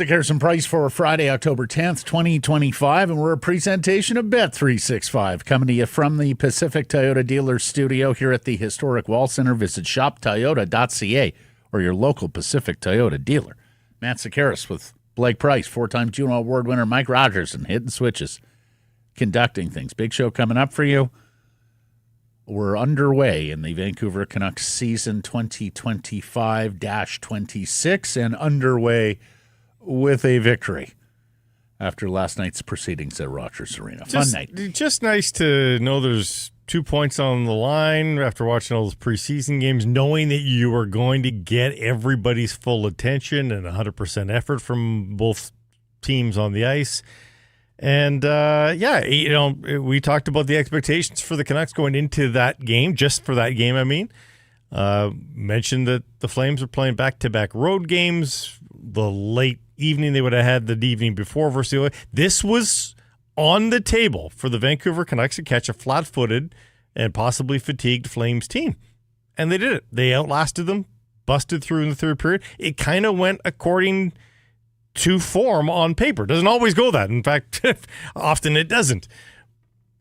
Here's some price for Friday, October 10th, 2025, and we're a presentation of Bet365 coming to you from the Pacific Toyota Dealer Studio here at the historic Wall Center. Visit shoptoyota.ca or your local Pacific Toyota dealer. Matt Sakaris with Blake Price, four-time Juno Award winner Mike Rogers, and Hidden Switches conducting things. Big show coming up for you. We're underway in the Vancouver Canucks season 2025-26 and underway with a victory after last night's proceedings at Rogers Arena. Fun night. Just nice to know there's 2 points on the line after watching all those preseason games, knowing that you are going to get everybody's full attention and 100% effort from both teams on the ice. And, we talked about the expectations for the Canucks going into that game, just for that game, I mean. Mentioned that the Flames are playing back-to-back road games. The late evening they would have had the evening before versus the Oilers. This was on the table for the Vancouver Canucks to catch a flat-footed and possibly fatigued Flames team. And they did it. They outlasted them, busted through in the third period. It kind of went according to form on paper. Doesn't always go that. In fact, often it doesn't.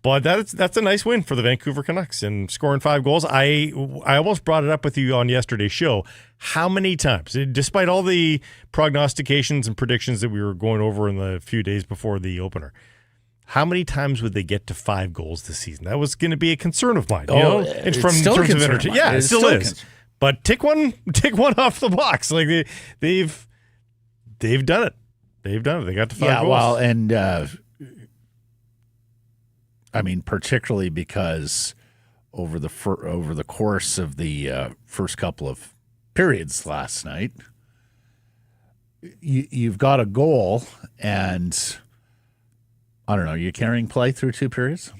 But that's a nice win for the Vancouver Canucks and scoring 5 goals. I almost brought it up with you on yesterday's show. How many times, despite all the prognostications and predictions that we were going over in the few days before the opener, how many times would they get to 5 goals this season? That was going to be a concern of mine. It's from still terms of entertainment. Yeah, it still is. But tick one off the box. Like they've done it. They've done it. They got to 5 goals. Yeah, well, and I mean, particularly because over the course of the first couple of periods last night, you've got a goal, and I don't know, you carrying play through 2 periods?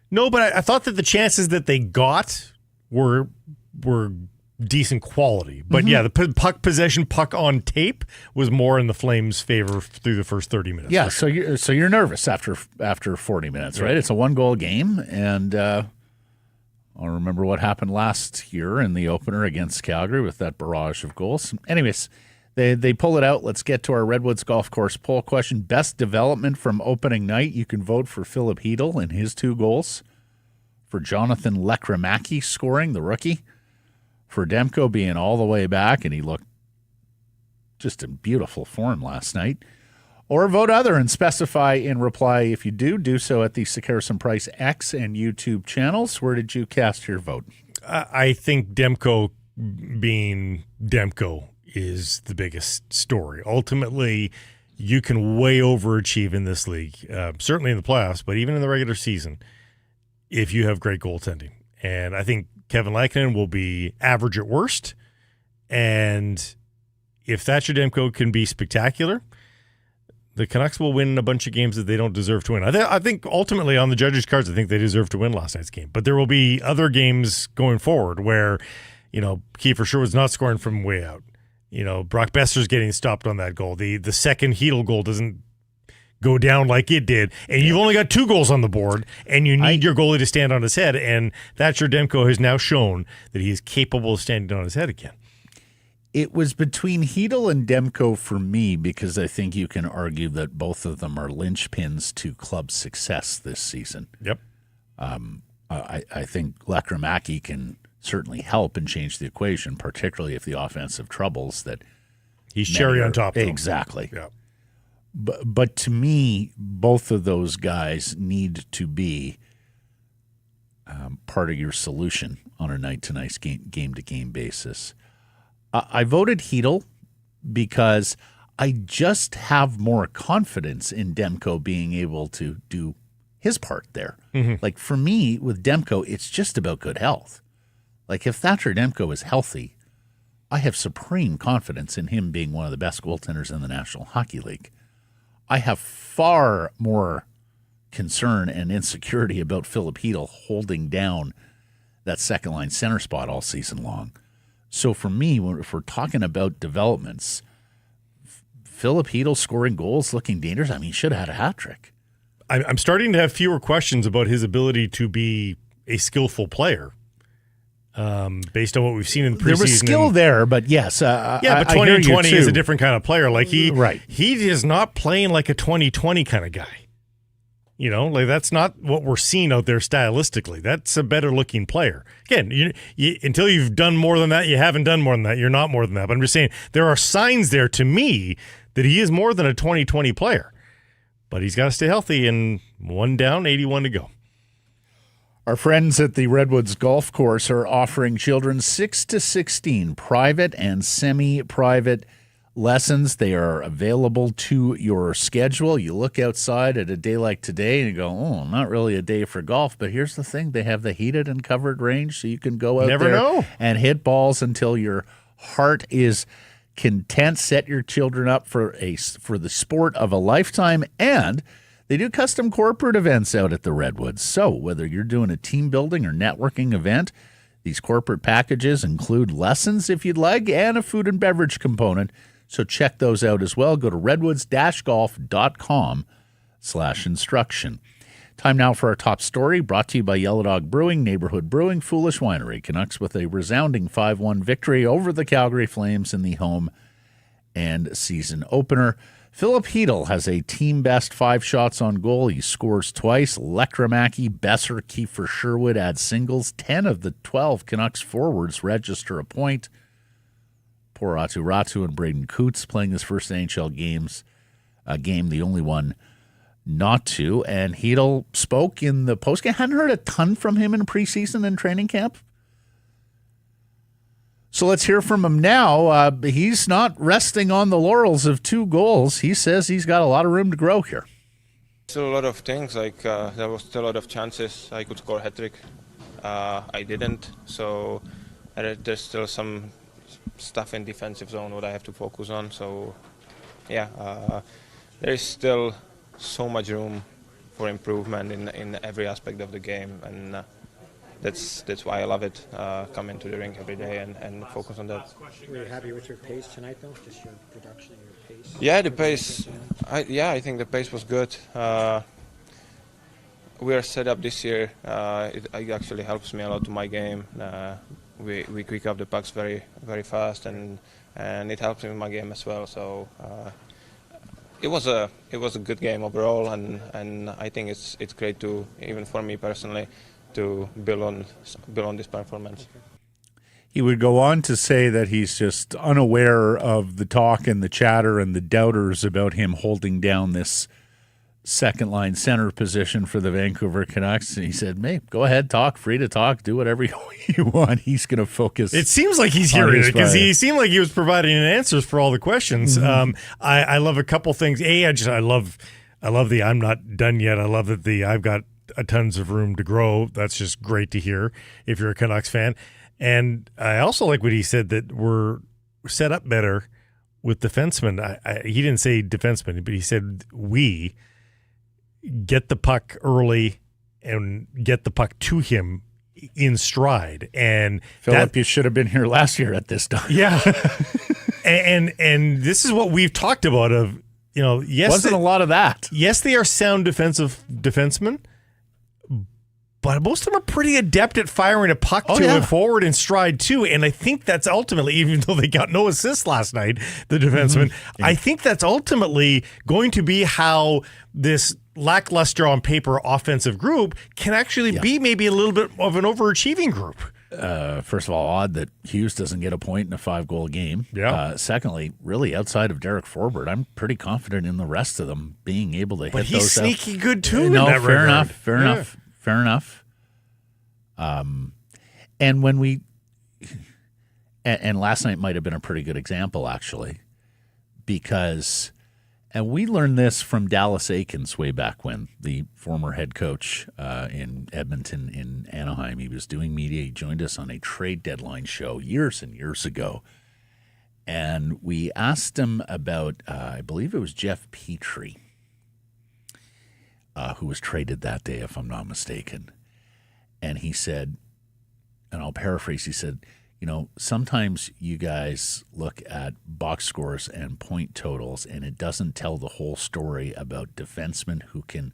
No, but I thought that the chances that they got were decent quality. But yeah, the puck possession, puck on tape was more in the Flames' favor through the first 30 minutes. Yeah, so you're nervous after 40 minutes, right? It's a 1-goal game, and I'll remember what happened last year in the opener against Calgary with that barrage of goals. Anyways, they pull it out. Let's get to our Redwoods Golf Course poll question. Best development from opening night. You can vote for Filip Chytil and his 2 goals, for Jonathan Lekkerimäki scoring, the rookie, for Demko being all the way back, and he looked just in beautiful form last night. Or vote other and specify in reply if you do so at the Sakaris and Price X and YouTube channels. Where did you cast your vote? I think Demko being Demko is the biggest story. Ultimately, you can way overachieve in this league, certainly in the playoffs, but even in the regular season, if you have great goaltending. And I think Kevin Lankinen will be average at worst. And if Thatcher Demko can be spectacular, the Canucks will win a bunch of games that they don't deserve to win. I think ultimately on the judges' cards, I think they deserve to win last night's game. But there will be other games going forward where, Kiefer Sherwood's not scoring from way out. Brock Besser's getting stopped on that goal. The second Chytil goal doesn't go down like it did, and you've only got 2 goals on the board, and you need your goalie to stand on his head, and Thatcher Demko has now shown that he is capable of standing on his head again. It was between Chytil and Demko for me because I think you can argue that both of them are linchpins to club success this season. Yep. I think Lekkerimäki can certainly help and change the equation, particularly if the offensive troubles that he's cherry on top. Exactly. Yeah. But to me, both of those guys need to be part of your solution on a night-to-night, game-to-game basis. I voted Chytil because I just have more confidence in Demko being able to do his part there. Mm-hmm. Like, for me, with Demko, it's just about good health. Like, if Thatcher Demko is healthy, I have supreme confidence in him being one of the best goaltenders in the National Hockey League. I have far more concern and insecurity about Filip Chytil holding down that second line center spot all season long. So for me, if we're talking about developments, Filip Chytil scoring goals, looking dangerous, I mean, he should have had a hat trick. I'm starting to have fewer questions about his ability to be a skillful player. Based on what we've seen in the preseason. There was skill there, but yes. But 2020 is a different kind of player. Like he is not playing like a 2020 kind of guy. You know, like that's not what we're seeing out there stylistically. That's a better looking player. Again, until you've done more than that, you haven't done more than that. You're not more than that. But I'm just saying there are signs there to me that he is more than a 2020 player. But he's got to stay healthy, and 1 down, 81 to go. Our friends at the Redwoods Golf Course are offering children 6 to 16 private and semi-private lessons. They are available to your schedule. You look outside at a day like today and you go, oh, not really a day for golf. But here's the thing. They have the heated and covered range, so you can go out there and hit balls until your heart is content. Set your children up for the sport of a lifetime, and they do custom corporate events out at the Redwoods. So whether you're doing a team building or networking event, these corporate packages include lessons if you'd like and a food and beverage component. So check those out as well. Go to redwoods-golf.com/instruction. Time now for our top story, brought to you by Yellow Dog Brewing, Neighborhood Brewing, Foolish Winery. Canucks with a resounding 5-1 victory over the Calgary Flames in the home and season opener. Filip Chytil has a team-best 5 shots on goal. He scores twice. Lekkerimäki, Besser, Kiefer, Sherwood add singles. 10 of the 12 Canucks forwards register a point. Poor Ratu and Braden Coots playing his first NHL game, the only one not to. And Chytil spoke in the postgame. Hadn't heard a ton from him in preseason and training camp. So let's hear from him now. He's not resting on the laurels of 2 goals. He says he's got a lot of room to grow here. Still a lot of things, like there was still a lot of chances I could score a hat-trick. I didn't, so there's still some stuff in defensive zone what I have to focus on. So yeah, there is still so much room for improvement in every aspect of the game, and that's why I love it. Come into the rink every day and focus on that. Were you happy with your pace tonight, though? Just your production and your pace? Yeah, the pace. I think the pace was good. We are set up this year. It actually helps me a lot to my game. We quick up the pucks very very fast, and it helps me in my game as well. So it was a good game overall, and I think it's great to, even for me personally, to build on this performance. He would go on to say that he's just unaware of the talk and the chatter and the doubters about him holding down this second-line center position for the Vancouver Canucks. And he said, "Hey, go ahead, talk, free to talk, do whatever you want." He's going to focus. It seems like he's hearing it because he seemed like he was providing answers for all the questions. Mm-hmm. I love a couple things. I love the I'm not done yet. I love that I've got tons of room to grow. That's just great to hear if you're a Canucks fan. And I also like what he said, that we're set up better with defensemen. He didn't say defensemen, but he said we get the puck early and get the puck to him in stride. And Philip, you should have been here last year at this time. Yeah. and this is what we've talked about of, yes. Wasn't a lot of that. Yes, they are sound defensive defensemen, but most of them are pretty adept at firing a puck a forward in stride too. And I think that's ultimately, even though they got no assists last night, the defensemen, mm-hmm. I think that's ultimately going to be how this lackluster on paper offensive group can actually be maybe a little bit of an overachieving group. First of all, odd that Hughes doesn't get a point in a 5-goal game. Yeah. Secondly, really outside of Derek Forbort, I'm pretty confident in the rest of them being able to hit those. But he's sneaky good too. No, fair enough. And when we, and last night might have been a pretty good example actually, because, and we learned this from Dallas Aikens way back when, the former head coach in Edmonton, in Anaheim. He was doing media. He joined us on a trade deadline show years and years ago. And we asked him about, I believe it was Jeff Petrie. who was traded that day, if I'm not mistaken. And he said, and I'll paraphrase, he said, sometimes you guys look at box scores and point totals, and it doesn't tell the whole story about defensemen who can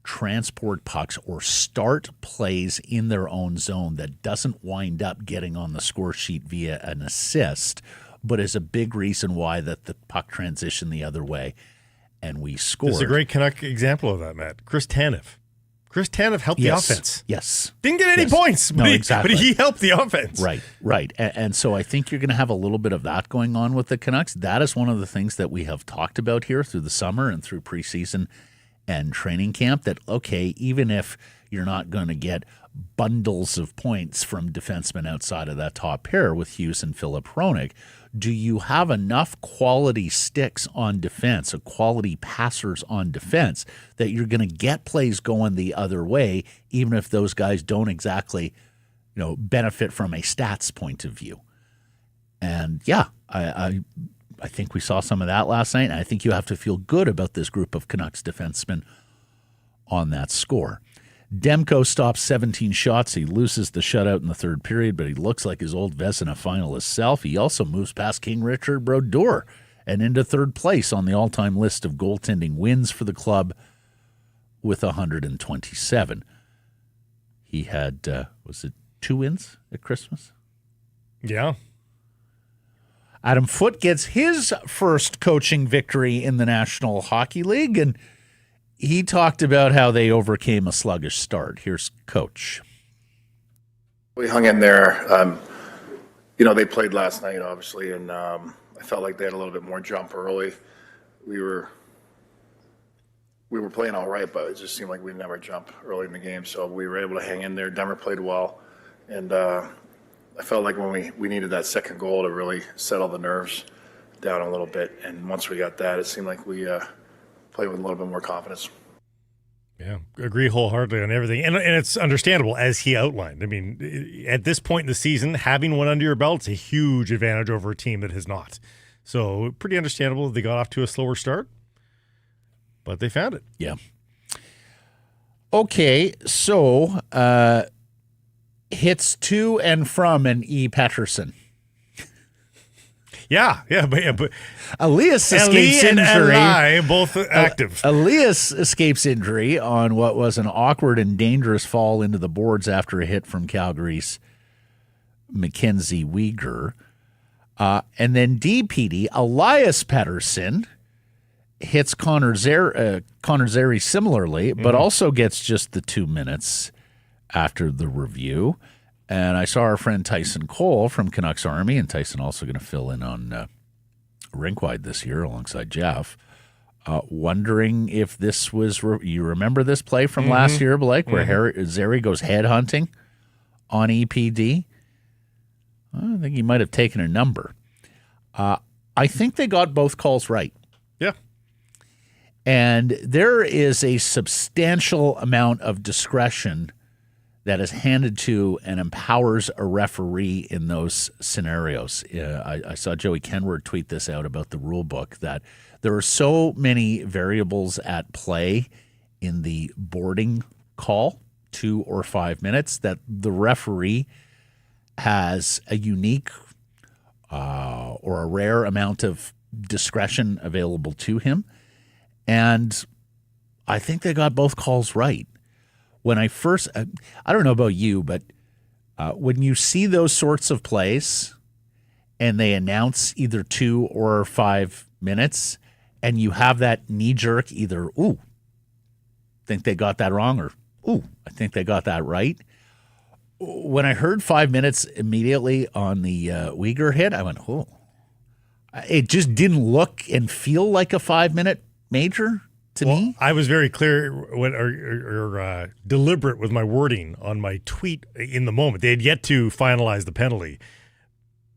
transport pucks or start plays in their own zone that doesn't wind up getting on the score sheet via an assist, but is a big reason why that the puck transitioned the other way and we scored. There's a great Canuck example of that, Matt. Chris Tanev. Chris Tanev helped the offense. Yes. Didn't get any points, but, exactly. But he helped the offense. Right. And so I think you're going to have a little bit of that going on with the Canucks. That is one of the things that we have talked about here through the summer and through preseason and training camp, that, okay, even if you're not going to get bundles of points from defensemen outside of that top pair with Hughes and Philip Hronek, do you have enough quality sticks on defense, quality passers on defense, that you're going to get plays going the other way, even if those guys don't exactly, benefit from a stats point of view? And yeah, I think we saw some of that last night, and I think you have to feel good about this group of Canucks defensemen on that score. Demko stops 17 shots. He loses the shutout in the third period, but he looks like his old Vezina finalist self. He also moves past King Richard Brodeur and into third place on the all-time list of goaltending wins for the club with 127. He had, was it 2 wins at Christmas? Yeah. Adam Foote gets his first coaching victory in the National Hockey League, and he talked about how they overcame a sluggish start. Here's Coach. We hung in there. They played last night, obviously, and I felt like they had a little bit more jump early. We were playing all right, but it just seemed like we never jump early in the game. So we were able to hang in there. Denver played well, and I felt like when we needed that second goal to really settle the nerves down a little bit. And once we got that, it seemed like we played with a little bit more confidence. Yeah, agree wholeheartedly on everything. And it's understandable, as he outlined. I mean, at this point in the season, having one under your belt is a huge advantage over a team that has not. So pretty understandable that they got off to a slower start, but they found it. Yeah. Okay, so hits to and from an E. Patterson. Yeah, but Elias escapes and injury. Eli both active. Elias escapes injury on what was an awkward and dangerous fall into the boards after a hit from Calgary's Mackenzie Weegar. And then DPD, Elias Patterson, hits Connor Zary similarly, but also gets just the 2 minutes after the review. And I saw our friend Tyson Cole from Canucks Army, and Tyson also going to fill in on RinkWide this year alongside Jeff, wondering if this was, you remember this play from last year, Blake, where Zary goes headhunting on EPD? I think he might have taken a number. I think they got both calls right. Yeah. And there is a substantial amount of discretion that is handed to and empowers a referee in those scenarios. I saw Joey Kenward tweet this out about the rule book, that there are so many variables at play in the boarding call, 2 or 5 minutes, that the referee has a unique or a rare amount of discretion available to him. And I think they got both calls right. When I first, I don't know about you, but when you see those sorts of plays and they announce either 2 or 5 minutes and you have that knee-jerk either, ooh, think they got that wrong, or ooh, I think they got that right. When I heard 5 minutes immediately on the Weegar hit, I went, oh. It just didn't look and feel like a 5-minute major. To me, I was very clear or deliberate with my wording on my tweet in the moment. They had yet to finalize the penalty,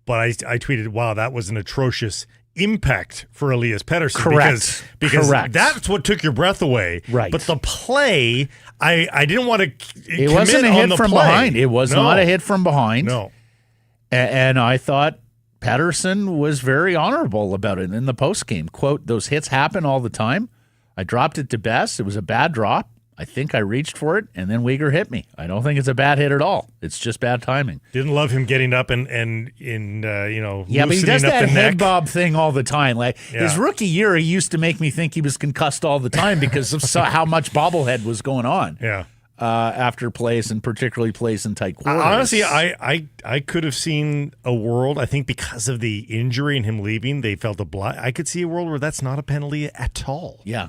but I tweeted, "Wow, that was an atrocious impact for Elias Patterson." Correct. Because Correct. That's what took your breath away. Right. But the play, I didn't want to. It wasn't a hit from behind. It was not a hit from behind. No. And I thought Patterson was very honorable about it in the postgame. Quote, "Those hits happen all the time. I dropped it to Best. It was a bad drop. I think I reached for it, and then Uyghur hit me. I don't think it's a bad hit at all. It's just bad timing. Didn't love him getting up and yeah, but he does that head bob thing all the time. Like Yeah. his rookie year, he used to make me think he was concussed all the time because of how much bobblehead was going on. Yeah. After plays, and particularly plays in tight quarters. Honestly, I could have seen a world, I think because of the injury and him leaving, they felt I could see a world where that's not a penalty at all. Yeah.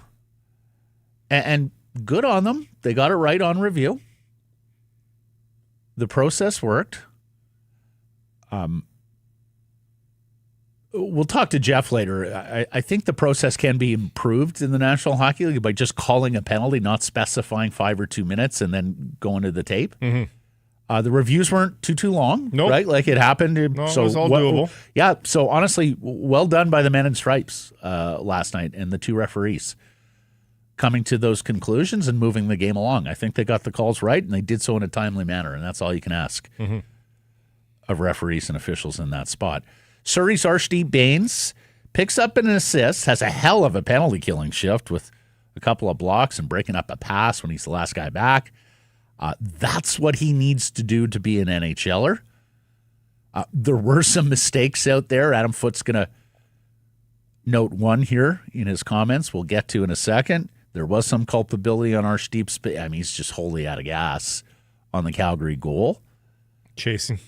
And good on them. They got it right on review. The process worked. We'll talk to Jeff later. I think the process can be improved in the National Hockey League by just calling a penalty, not specifying 5 or 2 minutes, and then going to the tape. Mm-hmm. The reviews weren't too long, Nope. right? Like it happened. No, it was all doable. Yeah, so honestly, well done by the men in stripes last night and the two referees coming to those conclusions and moving the game along. I think they got the calls right, and they did so in a timely manner, and that's all you can ask of referees and officials in that spot. Surrey's Arshdeep Baines picks up an assist, has a hell of a penalty killing shift with a couple of blocks and breaking up a pass when he's the last guy back. That's what he needs to do to be an NHLer. There were some mistakes out there. Adam Foote's going to note one here in his comments we'll get to in a second. There was some culpability on Arshdeep's. I mean, he's just wholly out of gas on the Calgary goal. Chasing.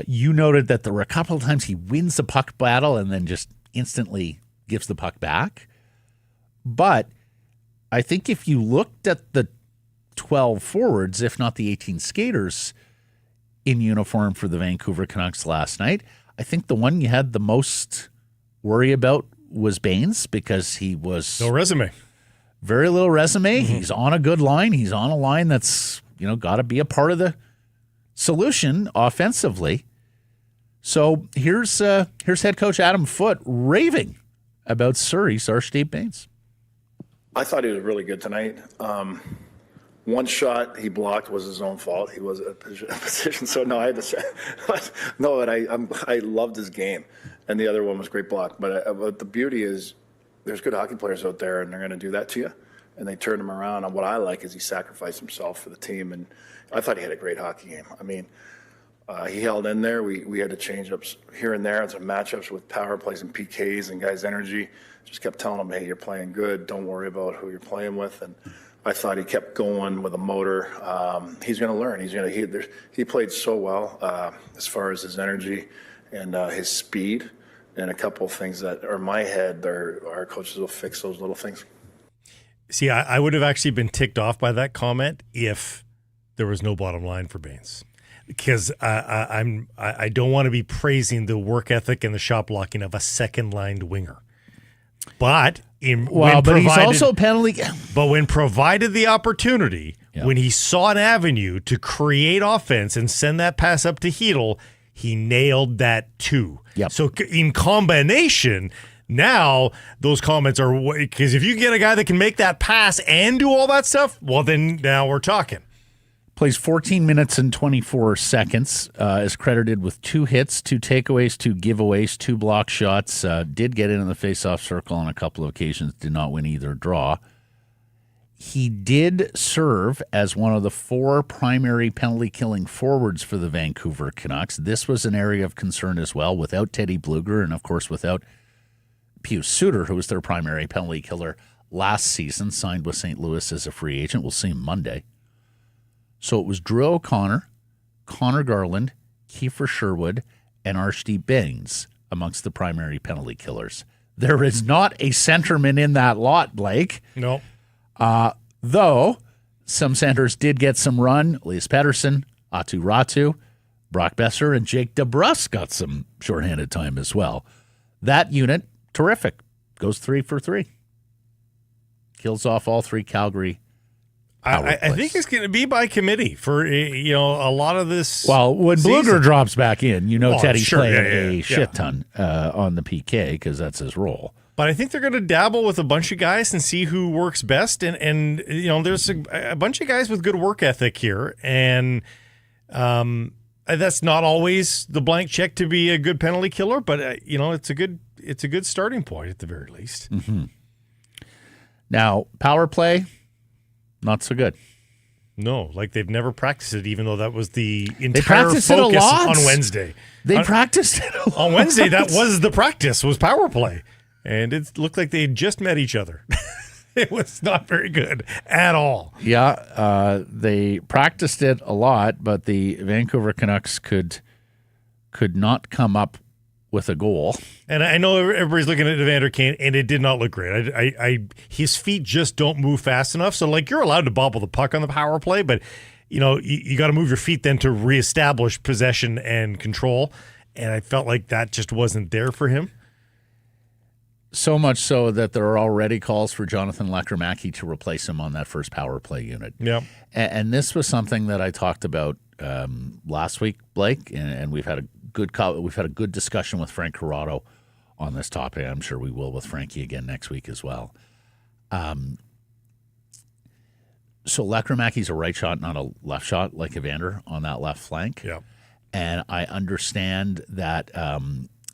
You noted that there were a couple of times he wins the puck battle and then just instantly gives the puck back. But I think if you looked at the 12 forwards, if not the 18 skaters in uniform for the Vancouver Canucks last night, I think the one you had the most worry about was Baines because he was... No resume. Very little resume. Mm-hmm. He's on a good line. He's on a line that's, got to be a part of the solution offensively. So here's head coach Adam Foote raving about Surrey's Arshdeep Baines. I thought he was really good tonight. One shot he blocked was his own fault. He was a position. So no, I had to say, no, and I loved his game, and the other one was great block. But the beauty is, there's good hockey players out there, and they're going to do that to you, and they turn him around. And what I like is he sacrificed himself for the team, and I thought he had a great hockey game. I mean, he held in there. We had to change ups here and there and some matchups with power plays and PKs and guys' energy. Just kept telling him, hey, you're playing good. Don't worry about who you're playing with. And I thought he kept going with a motor. He's going to learn. He played so well as far as his energy and his speed. And a couple of things that are in my head, our coaches will fix those little things. See, I would have actually been ticked off by that comment if there was no bottom line for Baines. Because I don't want to be praising the work ethic and the shot blocking of a second-lined winger. But he's also penalty. But when provided the opportunity, when he saw an avenue to create offense and send that pass up to Chytil, he nailed that too. Yep. So in combination, now those comments are, because if you get a guy that can make that pass and do all that stuff, well, then now we're talking. Plays 14 minutes and 24 seconds, is credited with 2 hits, 2 takeaways, 2 giveaways, 2 block shots, did get in the face-off circle on a couple of occasions, did not win either draw. He did serve as one of the 4 primary penalty-killing forwards for the Vancouver Canucks. This was an area of concern as well, without Teddy Bluger and, of course, without Pius Suter, who was their primary penalty killer last season, signed with St. Louis as a free agent. We'll see him Monday. So it was Drew O'Connor, Connor Garland, Kiefer Sherwood, and Arshdeep Baines amongst the primary penalty killers. There is not a centerman in that lot, Blake. No. Though some centers did get some run. Elias Paterson, Atu Räty, Brock Besser, and Jake DeBrusk got some shorthanded time as well. That unit, terrific. Goes 3 for 3. Kills off all 3 Calgary. I think it's going to be by committee for a lot of this. Well, when season. Bluger drops back in, Teddy's sure, playing a shit ton on the PK because that's his role. But I think they're going to dabble with a bunch of guys and see who works best. And there's a bunch of guys with good work ethic here, and that's not always the blank check to be a good penalty killer. But it's a good starting point at the very least. Mm-hmm. Now, power play. not so good. No, like they've never practiced it, even though that was the entire practiced it a focus lot. on Wednesday. They practiced it a lot. On Wednesday, that was the practice, was power play. And it looked like they had just met each other. It was not very good at all. Yeah, they practiced it a lot, but the Vancouver Canucks could not come up with a goal. And I know everybody's looking at Evander Kane, and it did not look great. His feet just don't move fast enough. So, like, you're allowed to bobble the puck on the power play, but, you know, you got to move your feet then to reestablish possession and control. And I felt like that just wasn't there for him. So much so that there are already calls for Jonathan Lekkerimäki to replace him on that first power play unit. Yeah. And this was something that I talked about last week, Blake, and we've had a good discussion with Frank Corrado on this topic. I'm sure we will with Frankie again next week as well. So Lekkerimäki's a right shot, not a left shot, like Evander on that left flank. Yeah. And I understand that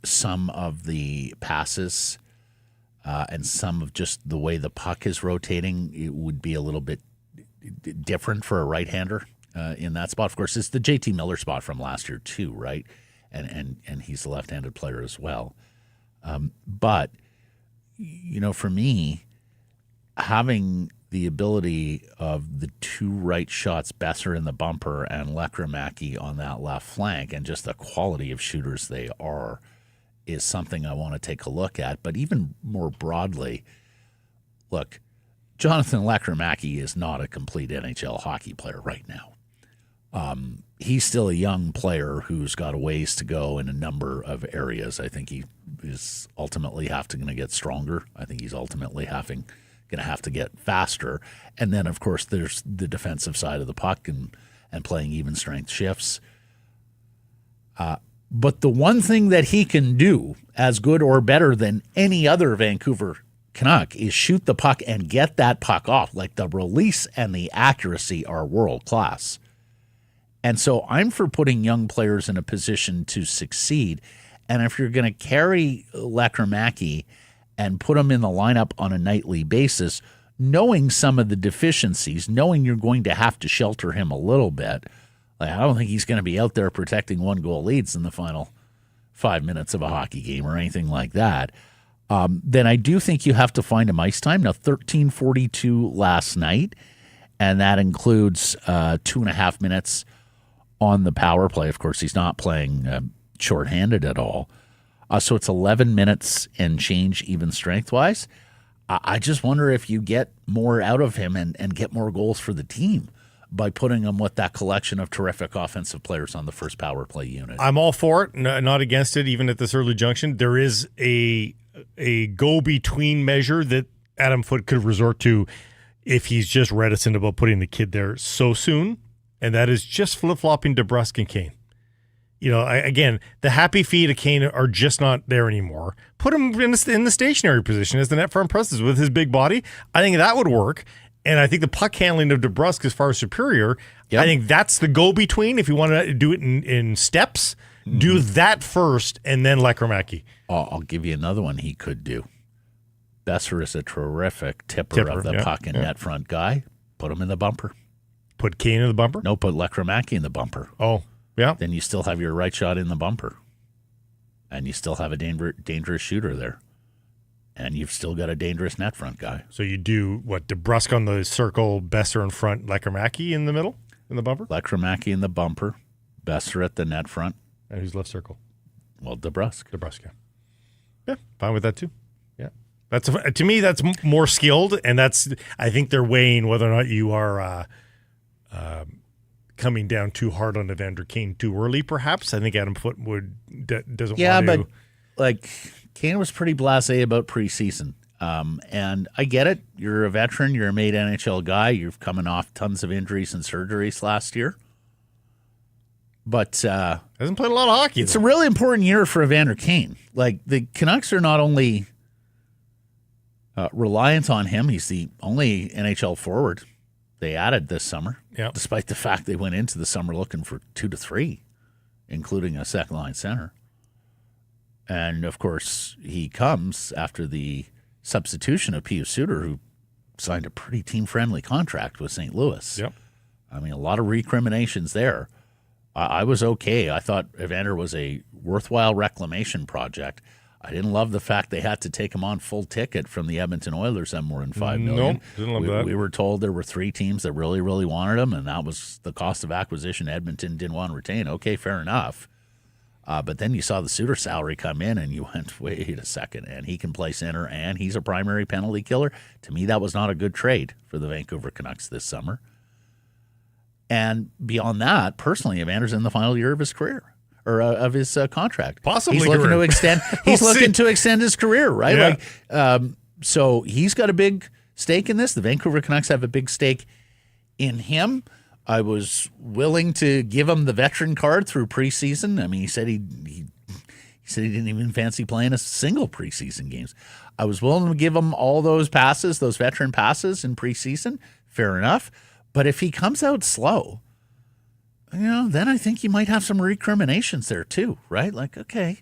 some of the passes and some of just the way the puck is rotating, it would be a little bit different for a right-hander in that spot. Of course, it's the JT Miller spot from last year too, right? And he's a left-handed player as well. But, you know, for me, having the ability of the two right shots, Besser in the bumper and Lekkerimäki on that left flank, and just the quality of shooters they are, is something I want to take a look at. But even more broadly, look, Jonathan Lekkerimäki is not a complete NHL hockey player right now. He's still a young player who's got a ways to go in a number of areas. I think he is ultimately going to get stronger. I think he's ultimately going to have to get faster. And then, of course, there's the defensive side of the puck and playing even strength shifts. But the one thing that he can do as good or better than any other Vancouver Canuck is shoot the puck and get that puck off. Like, the release and the accuracy are world class. And so I'm for putting young players in a position to succeed. And if you're going to carry Lekkerimäki and put him in the lineup on a nightly basis, knowing some of the deficiencies, knowing you're going to have to shelter him a little bit, like, I don't think he's going to be out there protecting 1-goal leads in the final 5 minutes of a hockey game or anything like that. Then I do think you have to find him ice time. Now, 13:42 last night, and that includes 2.5 minutes on the power play. Of course, he's not playing shorthanded at all. So it's 11 minutes and change even strength-wise. I just wonder if you get more out of him and get more goals for the team by putting him with that collection of terrific offensive players on the first power play unit. I'm all for it, not against it, even at this early junction. There is a go-between measure that Adam Foote could resort to if he's just reticent about putting the kid there so soon, and that is just flip-flopping DeBrusk and Kane. You know, again, the happy feet of Kane are just not there anymore. Put him in the stationary position as the net front presence with his big body. I think that would work. And I think the puck handling of DeBrusk is far superior. Yep. I think that's the go-between. If you want to do it in steps, do that first and then Lekkerimäki. I'll give you another one he could do. Besser is a terrific tipper of the puck and net front guy. Put him in the bumper. Put Kane in the bumper? No, put Lekkerimäki in the bumper. Oh, yeah. Then you still have your right shot in the bumper. And you still have a dangerous shooter there. And you've still got a dangerous net front guy. So you do, what, DeBrusk on the circle, Besser in front, Lekkerimäki in the middle, in the bumper? Lekkerimäki in the bumper, Besser at the net front. And who's left circle? Well, DeBrusk. DeBrusk, yeah. Yeah, fine with that too. Yeah. That's to me, that's more skilled, and that's, I think they're weighing whether or not you are coming down too hard on Evander Kane too early, perhaps. I think Adam Foote doesn't want to. Yeah, but, like, Kane was pretty blasé about preseason. And I get it. You're a veteran. You're a made NHL guy. You're coming off tons of injuries and surgeries last year. But hasn't played a lot of hockey. It's a really important year for Evander Kane. Like, the Canucks are not only reliant on him. He's the only NHL forward they added this summer, despite the fact they went into the summer looking for 2 to 3, including a second-line center. And, of course, he comes after the substitution of Pius Suter, who signed a pretty team-friendly contract with St. Louis. Yep. I mean, a lot of recriminations there. I was okay. I thought Evander was a worthwhile reclamation project. I didn't love the fact they had to take him on full ticket from the Edmonton Oilers at more than $5 million. Nope, didn't love that. We were told there were 3 teams that really, really wanted him, and that was the cost of acquisition Edmonton didn't want to retain. Okay, fair enough. But then you saw the Suter salary come in, and you went, wait a second, and he can play center, and he's a primary penalty killer. To me, that was not a good trade for the Vancouver Canucks this summer. And beyond that, personally, Evander's in the final year of his career. Or of his contract. Possibly he's looking career. to extend. He's looking to extend his career, right? Yeah. Like, so he's got a big stake in this. The Vancouver Canucks have a big stake in him. I was willing to give him the veteran card through preseason. I mean, he said he didn't even fancy playing a single preseason games. I was willing to give him all those passes, those veteran passes in preseason. Fair enough. But if he comes out slow, then I think you might have some recriminations there too, right? Like, okay,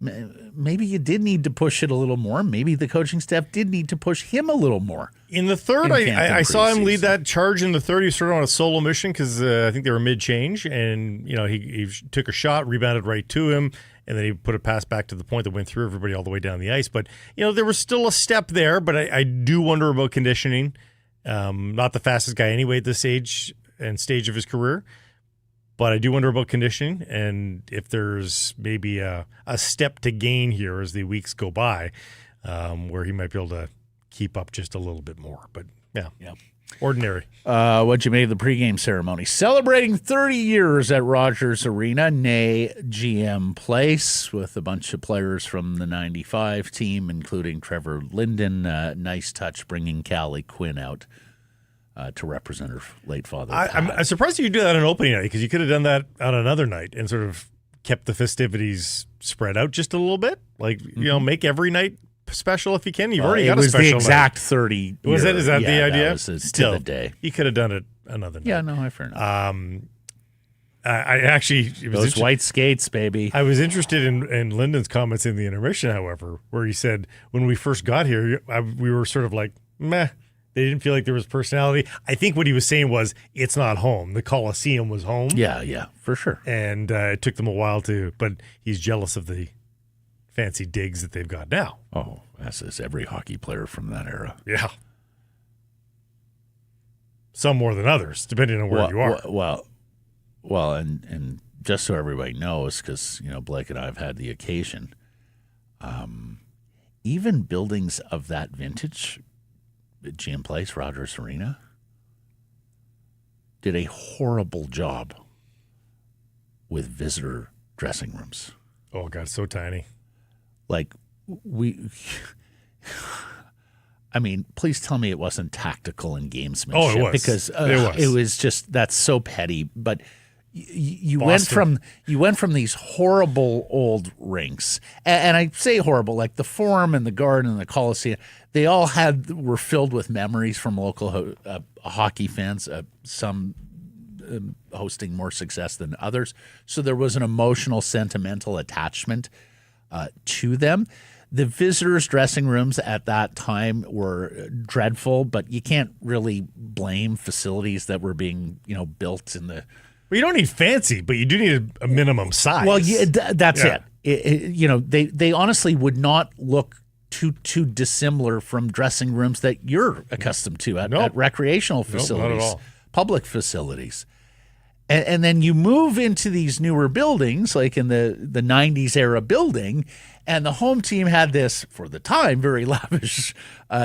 maybe you did need to push it a little more. Maybe the coaching staff did need to push him a little more. In the third, I saw him lead that charge in the third. He started on a solo mission because I think they were mid-change, and he took a shot, rebounded right to him, and then he put a pass back to the point that went through everybody all the way down the ice. But there was still a step there, but I do wonder about conditioning. Not the fastest guy anyway at this age and stage of his career. But I do wonder about conditioning and if there's maybe a step to gain here as the weeks go by where he might be able to keep up just a little bit more. But, yeah. Ordinary. What'd you make of the pregame ceremony? Celebrating 30 years at Rogers Arena, nay GM Place, with a bunch of players from the 95 team, including Trevor Linden. Nice touch bringing Callie Quinn out. To represent her late father. I'm surprised you do that on opening night because you could have done that on another night and sort of kept the festivities spread out just a little bit. Like, make every night special if you can. You've already got a special night. It was the exact 30. Was it? Is that the idea? That was to the day. You could have done it another night. Yeah, no, fair enough. I actually those white skates, baby. I was interested in Lyndon's comments in the intermission, however, where he said when we first got here, we were sort of like, meh. They didn't feel like there was personality. I think what he was saying was it's not home. The Coliseum was home. Yeah, for sure. And it took them a while but he's jealous of the fancy digs that they've got now. Oh, as is every hockey player from that era. Yeah. Some more than others, depending on where you are. Well, and just so everybody knows, because, Blake and I have had the occasion, even buildings of that vintage, GM Place, Rogers Arena, did a horrible job with visitor dressing rooms. Oh, God, so tiny. Like, I mean, please tell me it wasn't tactical and gamesmanship. Oh, it was. Because it was just, that's so petty. But you Boston. went from these horrible old rinks, and I say horrible, like the Forum and the Garden and the Coliseum. They all were filled with memories from local hockey fans. Some hosting more success than others, so there was an emotional, sentimental attachment to them. The visitors' dressing rooms at that time were dreadful, but you can't really blame facilities that were being built in the. Well, you don't need fancy, but you do need a minimum size. Well, yeah, that's it. They honestly would not look too dissimilar from dressing rooms that you're accustomed to at recreational facilities, not at all. Public facilities. And then you move into these newer buildings, like in the 90s era building, and the home team had this, for the time, very lavish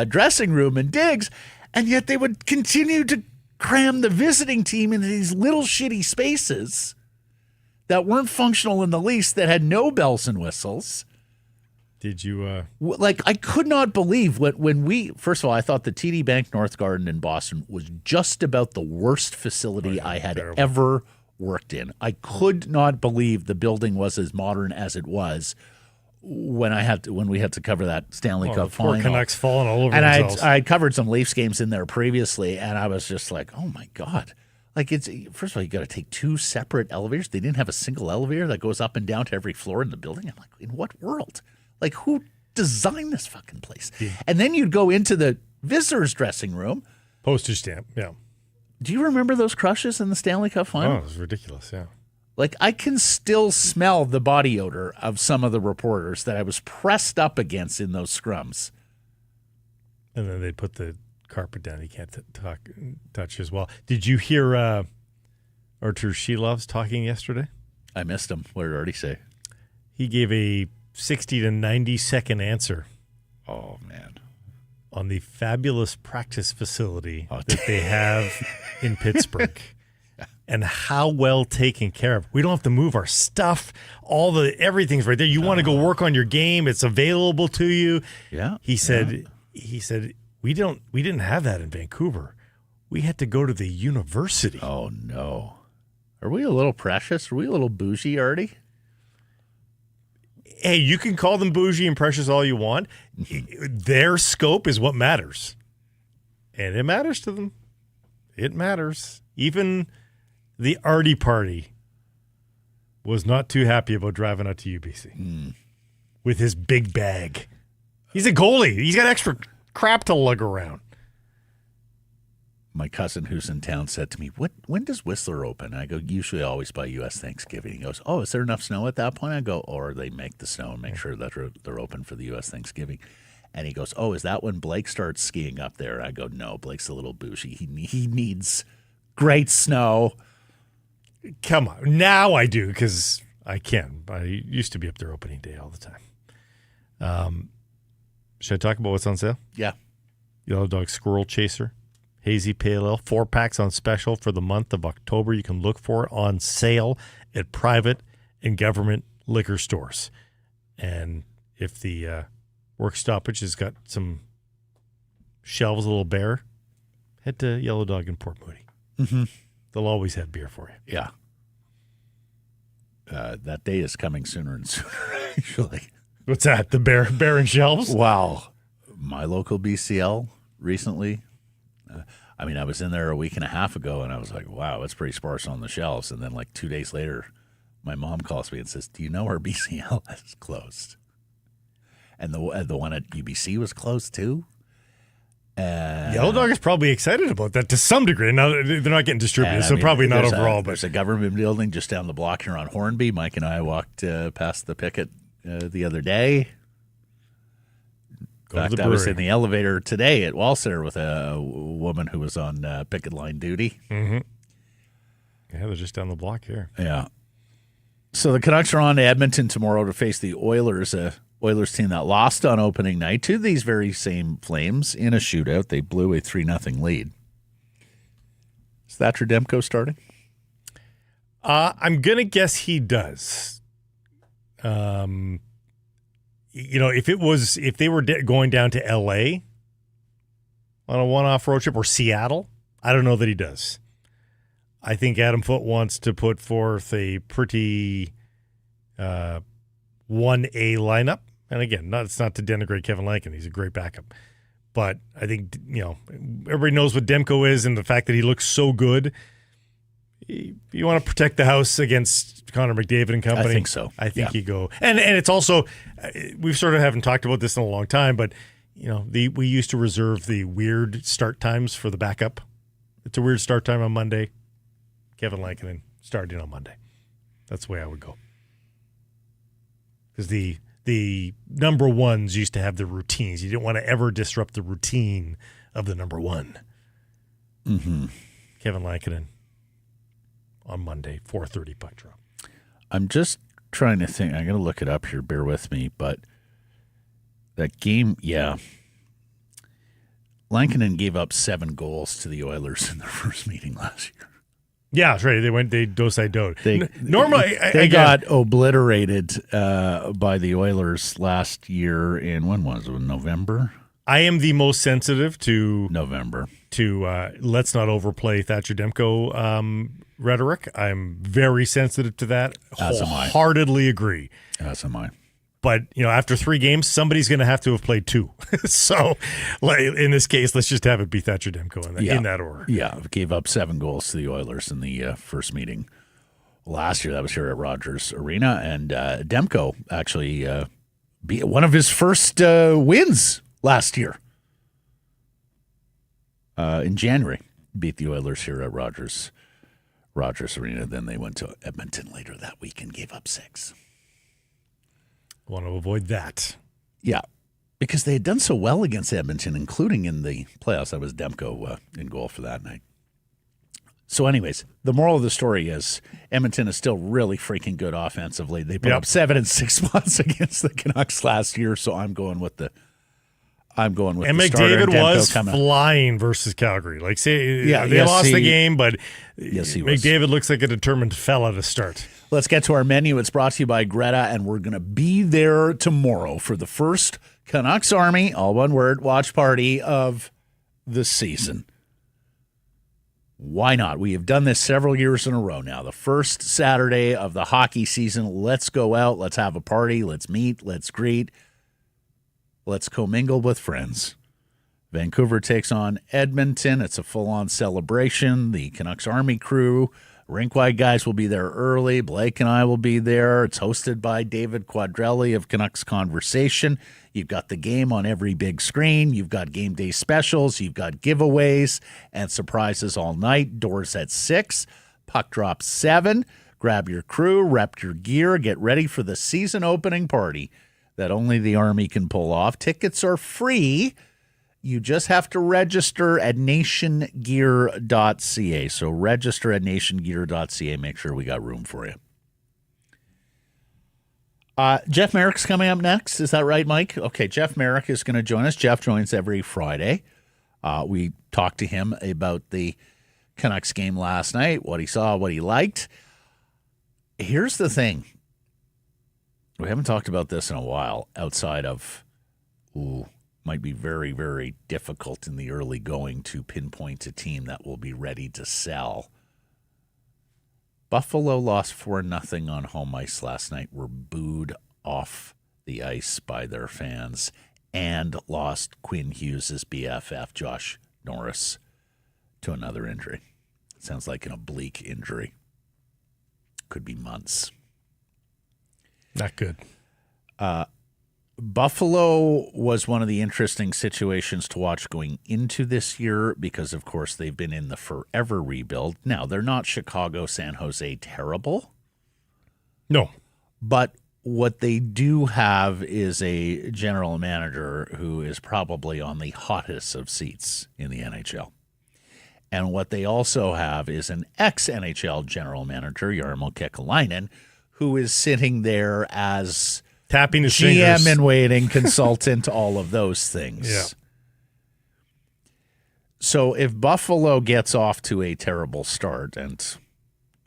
dressing room and digs, and yet they would continue to cram the visiting team into these little shitty spaces that weren't functional in the least, that had no bells and whistles. Did you? I could not believe when we, first of all, I thought the TD Bank North Garden in Boston was just about the worst facility I had ever worked in. I could not believe the building was as modern as it was when we had to cover that Stanley Cup final. Poor Canucks falling all over and themselves. I covered some Leafs games in there previously, and I was just like, oh my God. Like, it's, first of all, you got to take 2 separate elevators. They didn't have a single elevator that goes up and down to every floor in the building. I'm like, in what world? Like, who designed this fucking place? Yeah. And then you'd go into the visitors' dressing room. Postage stamp, yeah. Do you remember those crushes in the Stanley Cup final? Oh, it was ridiculous, yeah. Like, I can still smell the body odor of some of the reporters that I was pressed up against in those scrums. And then they'd put the carpet down. You can't touch as well. Did you hear Artur Shilov's talking yesterday? I missed him. What did Artie say? He gave a 60 to 90 second answer. Oh, man. On the fabulous practice facility that they have in Pittsburgh. And how well taken care of. We don't have to move our stuff. Everything's right there. You want to go work on your game, it's available to you. Yeah. He said we didn't have that in Vancouver. We had to go to the university. Oh, no. Are we a little precious? Are we a little bougie, Artie? Hey, you can call them bougie and precious all you want. Their scope is what matters. And it matters to them. It matters. Even the Artie party was not too happy about driving out to UBC with his big bag. He's a goalie. He's got extra crap to lug around. My cousin who's in town said to me, when does Whistler open? I go, usually always by U.S. Thanksgiving. He goes, oh, is there enough snow at that point? I go, or they make the snow and make sure that they're open for the U.S. Thanksgiving. And he goes, oh, is that when Blake starts skiing up there? I go, no, Blake's a little bougie. He needs great snow. Come on. Now I do because I can. I used to be up there opening day all the time. Should I talk about what's on sale? Yeah. Yellow Dog Squirrel Chaser. Hazy Pale Ale, 4-packs on special for the month of October. You can look for it on sale at private and government liquor stores. And if the work stoppage has got some shelves a little bare, head to Yellow Dog in Port Moody. Mm-hmm. They'll always have beer for you. Yeah. That day is coming sooner and sooner, actually. What's that? The barren shelves? Wow. My local BCL recently, I was in there a week and a half ago, and I was like, wow, it's pretty sparse on the shelves. And then like 2 days later, my mom calls me and says, do you know our BCL is closed? And the one at UBC was closed too. Yellow Dog is probably excited about that to some degree. Now, they're not getting distributed, so probably not overall. But there's a government building just down the block here on Hornby. Mike and I walked past the picket the other day. In fact, I was in the elevator today at Walser with a woman who was on picket line duty. Mm-hmm. Yeah, they're just down the block here. Yeah. So the Canucks are on to Edmonton tomorrow to face the Oilers, a Oilers team that lost on opening night to these very same Flames in a shootout. They blew a 3-0 lead. Is Thatcher Demko starting? I'm going to guess he does. If they were going down to LA on a one-off road trip or Seattle, I don't know that he does. I think Adam Foote wants to put forth a pretty 1A lineup. And again, it's not to denigrate Kevin Lankin. He's a great backup. But I think, everybody knows what Demko is and the fact that he looks so good. You want to protect the house against Connor McDavid and company. I think so. I think you go. And it's also, we've sort of haven't talked about this in a long time, but, we used to reserve the weird start times for the backup. It's a weird start time on Monday. Kevin Lankinen starting on Monday. That's the way I would go. Because the number ones used to have the routines. You didn't want to ever disrupt the routine of the number one. Mm-hmm. Kevin Lankinen on Monday, 4:30 puck drop. I'm just trying to think. I'm going to look it up here. Bear with me. But that game, yeah. Lankinen gave up 7 goals to the Oilers in their first meeting last year. Yeah, that's right. They do-side-doed. Normally, they got obliterated by the Oilers last year in, when was it, November? I am the most sensitive to November. To let's not overplay Thatcher Demko rhetoric. I'm very sensitive to that. As am I. Wholeheartedly agree. As am I. But, after 3 games, somebody's going to have to have played 2. So, in this case, let's just have it be Thatcher Demko in that order. Yeah, gave up 7 goals to the Oilers in the first meeting last year. That was here at Rogers Arena. And Demko actually beat one of his first wins last year. in January. Beat the Oilers here at Rogers Arena. Then they went to Edmonton later that week and gave up 6. Want to avoid that. Yeah, because they had done so well against Edmonton, including in the playoffs. That was Demko in goal for that night. So anyways, the moral of the story is Edmonton is still really freaking good offensively. They put up 7 and 6 months against the Canucks last year, so I'm going with the and starter. McDavid was coming. flying versus Calgary. Like, say, Yeah, they yes, lost the game, but yes, he was. McDavid looks like a determined fella to start. Let's get to our menu. It's brought to you by Räty, and we're going to be there tomorrow for the first Canucks Army, all one word, watch party of the season. Why not? We have done this several years in a row now. The first Saturday of the hockey season. Let's go out. Let's have a party. Let's meet. Let's greet. Let's commingle with friends. Vancouver takes on Edmonton. It's a full-on celebration. The Canucks Army crew, RinkWide guys will be there early. Blake and I will be there. It's hosted by David Quadrelli of Canucks Conversation. You've got the game on every big screen. You've got game day specials. You've got giveaways and surprises all night. Doors at 6. Puck drops 7. Grab your crew, rep your gear, get ready for the season opening party that only the Army can pull off. Tickets are free. You just have to register at nationgear.ca. So register at nationgear.ca. Make sure we got room for you. Jeff Merrick's coming up next. Is that right, Mike? Okay, Jeff Merrick is going to join us. Jeff joins every Friday. We talked to him about the Canucks game last night, what he saw, what he liked. Here's the thing. We haven't talked about this in a while outside of, might be very, very difficult in the early going to pinpoint a team that will be ready to sell. Buffalo lost 4-0 on home ice last night, were booed off the ice by their fans, and lost Quinn Hughes' BFF, Josh Norris, to another injury. Sounds like an oblique injury. Could be months. Not good. Buffalo was one of the interesting situations to watch going into this year because, of course, they've been in the forever rebuild. Now, they're not Chicago, San Jose terrible. No. But what they do have is a general manager who is probably on the hottest of seats in the NHL. And what they also have is an ex-NHL general manager, Jarmo Kekalainen, who is sitting there as tapping his GM fingers. in waiting, consultant, all of those things. Yeah. So if Buffalo gets off to a terrible start, and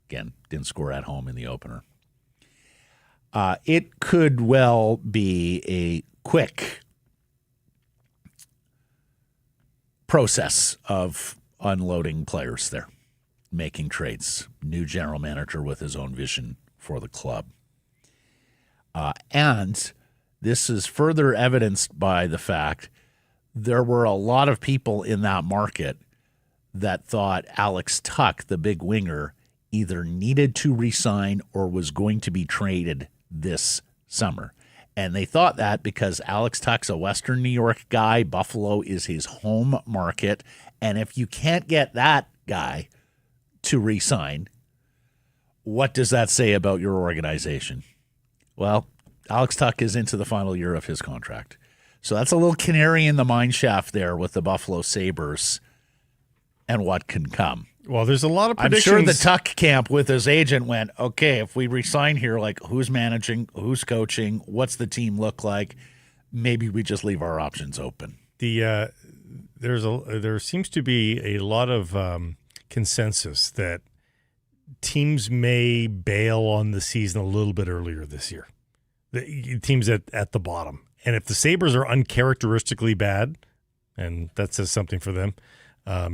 again, didn't score at home in the opener, it could well be a quick process of unloading players there, making trades, new general manager with his own vision for the club. And this is further evidenced by the fact there were a lot of people in that market that thought Alex Tuch, the big winger, either needed to resign or was going to be traded this summer. And they thought that because Alex Tuch's a Western New York guy, Buffalo is his home market. And if you can't get that guy to resign, what does that say about your organization? Well, Alex Tuch is into the final year of his contract. So that's a little canary in the mine shaft there with the Buffalo Sabres and what can come. Well, there's a lot of predictions. I'm sure the Tuch camp with his agent went, okay, if we resign here, like who's managing, who's coaching, what's the team look like? Maybe we just leave our options open. There seems to be a lot of consensus that teams may bail on the season a little bit earlier this year. The teams at the bottom. And if the Sabres are uncharacteristically bad, and that says something for them,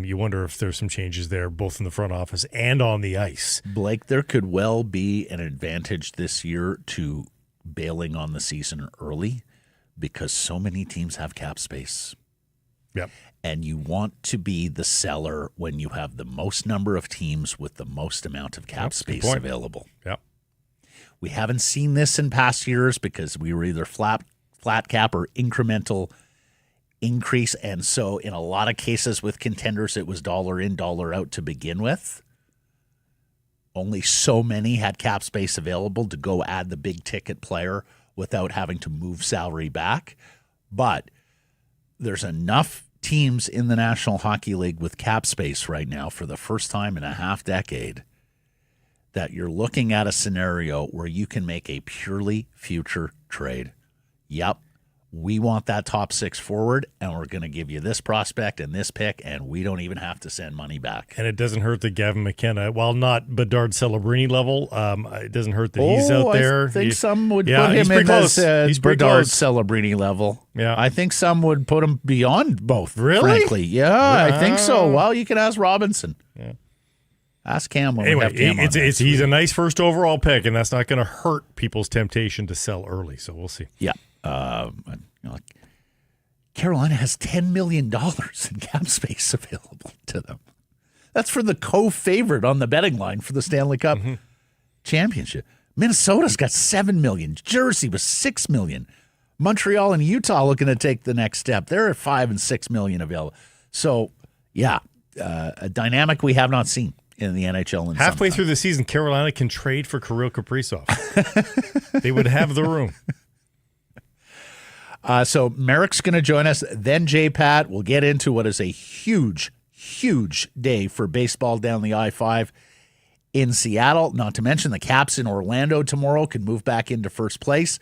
you wonder if there's some changes there, both in the front office and on the ice. Blake, there could well be an advantage this year to bailing on the season early because so many teams have cap space. Yep. And you want to be the seller when you have the most number of teams with the most amount of cap space available. Yep. We haven't seen this in past years because we were either flat cap or incremental increase. And so in a lot of cases with contenders, it was dollar in, dollar out to begin with. Only so many had cap space available to go add the big ticket player without having to move salary back. But there's enough teams in the National Hockey League with cap space right now for the first time in a half decade that you're looking at a scenario where you can make a purely future trade. Yep, we want that top 6 forward, and we're going to give you this prospect and this pick, and we don't even have to send money back. And it doesn't hurt that Gavin McKenna, while not Bedard Celebrini level, it doesn't hurt that he's out there. I think some would put him in as Bedard Celebrini level. Yeah. I think some would put him beyond both, really? frankly. Yeah, I think so. Well, you can ask Robinson. Yeah. Ask Cam when we have Cam on he's a nice first overall pick, and that's not going to hurt people's temptation to sell early, so we'll see. Yeah. Carolina has $10 million in cap space available to them. That's for the co-favorite on the betting line for the Stanley Cup championship. Minnesota's got $7 million. Jersey was $6 million. Montreal and Utah looking to take the next step. They're at $5 and $6 million available. So, yeah, a dynamic we have not seen in the NHL. Halfway through the season, Carolina can trade for Kirill Kaprizov. They would have the room. So Merrick's going to join us, then JPat. We'll get into what is a huge, huge day for baseball down the I-5 in Seattle. Not to mention the Caps in Orlando tomorrow can move back into first place.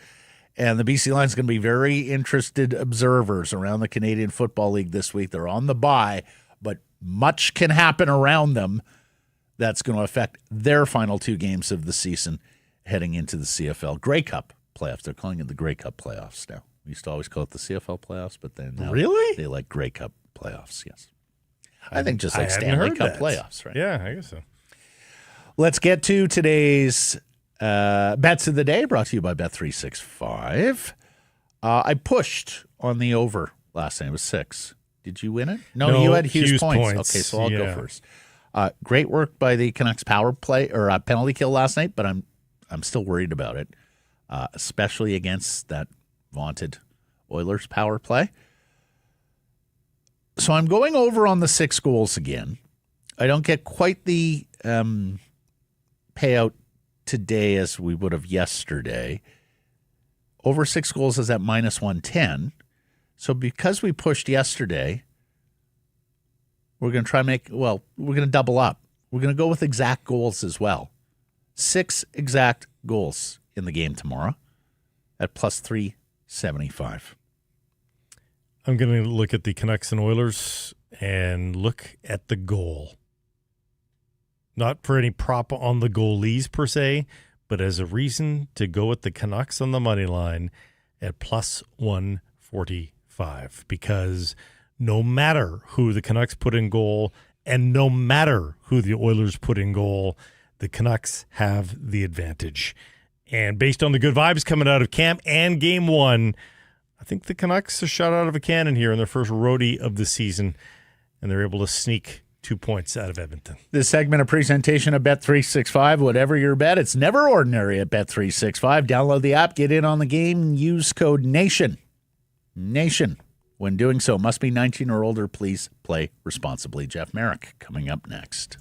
And the BC Lions going to be very interested observers around the Canadian Football League this week. They're on the bye, but much can happen around them that's going to affect their final 2 games of the season heading into the CFL Grey Cup playoffs. They're calling it the Grey Cup playoffs now. We used to always call it the CFL playoffs, but then now they like Grey Cup playoffs, yes. I think just like Stanley Cup playoffs, right? Yeah, I guess so. Let's get to today's bets of the day, brought to you by Bet365. I pushed on the over last night. It was 6. Did you win it? No, you had Hughes points. Okay, so I'll go first. Great work by the Canucks power play or penalty kill last night, but I'm still worried about it, especially against that vaunted Oilers power play. So I'm going over on the 6 goals again. I don't get quite the payout today as we would have yesterday. Over 6 goals is at -110. So because we pushed yesterday, we're going to try we're going to double up. We're going to go with exact goals as well. 6 exact goals in the game tomorrow at +375. I'm going to look at the Canucks and Oilers and look at the goal. Not for any prop on the goalies per se, but as a reason to go with the Canucks on the money line at +145. Because no matter who the Canucks put in goal and no matter who the Oilers put in goal, the Canucks have the advantage. And based on the good vibes coming out of camp and game 1, I think the Canucks are shot out of a cannon here in their first roadie of the season, and they're able to sneak 2 points out of Edmonton. This segment, a presentation of Bet365. Whatever your bet, it's never ordinary at Bet365. Download the app, get in on the game, and use code NATION. NATION. When doing so, must be 19 or older. Please play responsibly. Jeff Merrick coming up next.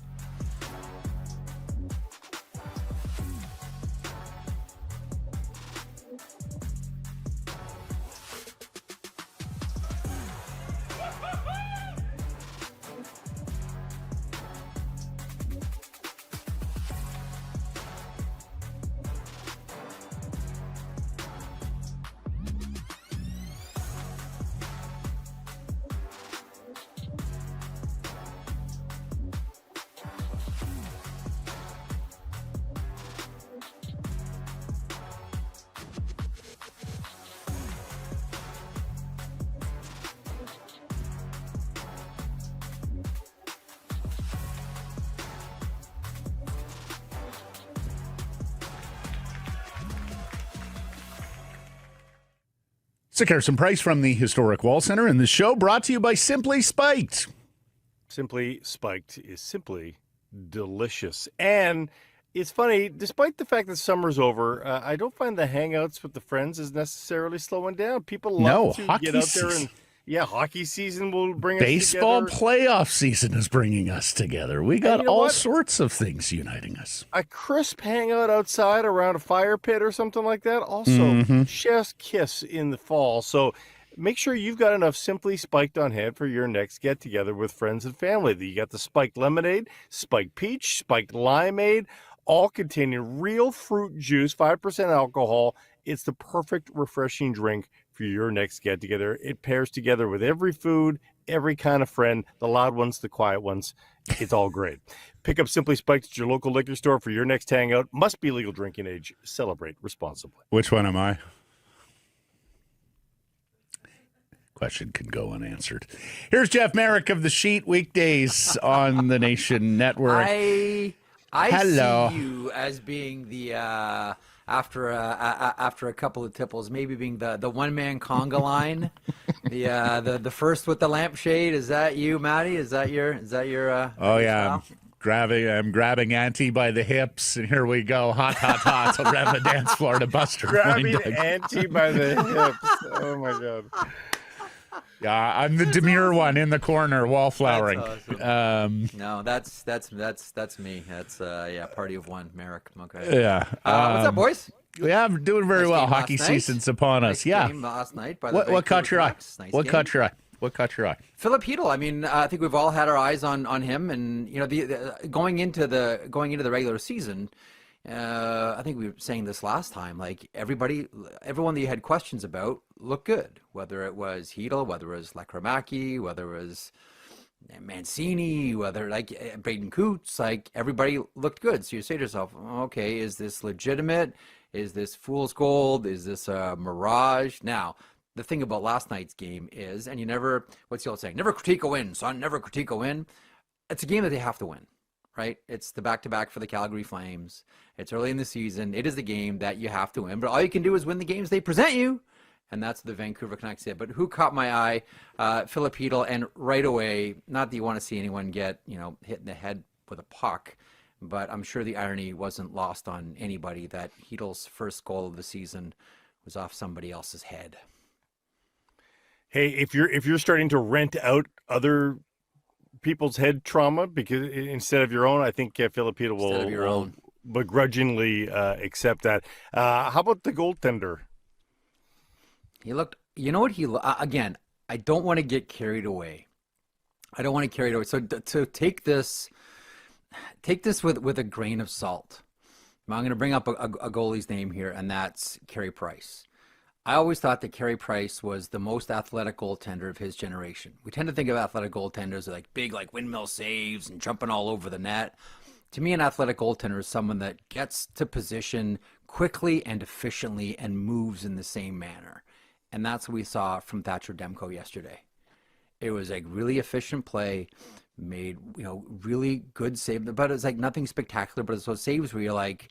It's Harrison Price from the Historic Wall Center, and the show brought to you by Simply Spiked. Simply Spiked is simply delicious. And it's funny, despite the fact that summer's over, I don't find the hangouts with the friends is necessarily slowing down. People love to get out there and Yeah, hockey season will bring Baseball us together. playoff season is bringing us together. We got you know all what? sorts of things uniting us. A crisp hangout outside around a fire pit or something like that. Also, chef's kiss in the fall. So make sure you've got enough Simply Spiked on hand for your next get-together with friends and family. You got the spiked lemonade, spiked peach, spiked limeade, all containing real fruit juice, 5% alcohol. It's the perfect refreshing drink for your next get-together. It pairs together with every food, every kind of friend, the loud ones, the quiet ones. It's all great. Pick up Simply Spiked at your local liquor store for your next hangout. Must be legal drinking age. Celebrate responsibly. Which one am I? Question can go unanswered. Here's Jeff Merrick of The Sheet, weekdays on the Nation Network. I Hello. see you as being the after a couple of tipples, maybe being the one man conga line, the first with the lampshade. Is that you, Matty? Is that your Oh yeah, style? I'm grabbing Auntie by the hips, and here we go, hot, around the dance floor to Buster. Grabbing Windug. Auntie by the hips. Oh, my God. Yeah, I'm the demure one in the corner, wallflowering. That's awesome. No, that's me. That's party of one, Merrick. Okay. Yeah. What's up, boys? Yeah, I'm doing very Nice well. game Hockey last night. season's upon us. Nice Yeah. game last night by the What caught Vancouver your eye? Canucks. Nice What game. caught your eye? What caught your eye? Philip Chytil. I mean, I think we've all had our eyes on him, and you know, the going into the regular season. I think we were saying this last time. Like everyone that you had questions about looked good. Whether it was Chytil, whether it was Lekkerimäki, whether it was Mancini, whether like Braden Coots, like everybody looked good. So you say to yourself, okay, is this legitimate? Is this fool's gold? Is this a mirage? Now, the thing about last night's game is, and you never, what's the old saying? Never critique a win, son. Never critique a win. It's a game that they have to win, right? It's the back-to-back for the Calgary Flames. It's early in the season. It is the game that you have to win. But all you can do is win the games they present you. And that's the Vancouver Canucks did. But who caught my eye? Philip Chytil. And right away, not that you want to see anyone get, hit in the head with a puck, but I'm sure the irony wasn't lost on anybody that Chytil's first goal of the season was off somebody else's head. Hey, if you're starting to rent out other people's head trauma because instead of your own, I think Philip Chytil will begrudgingly accept that. How about the goaltender? He looked, again, I don't want to get carried away. So to take this with a grain of salt. I'm going to bring up a goalie's name here, and that's Carey Price. I always thought that Carey Price was the most athletic goaltender of his generation. We tend to think of athletic goaltenders as like big, like windmill saves and jumping all over the net. To me, an athletic goaltender is someone that gets to position quickly and efficiently and moves in the same manner. And that's what we saw from Thatcher Demko yesterday. It was like really efficient play, made, really good save, but it's like nothing spectacular, but it's those saves where you're like,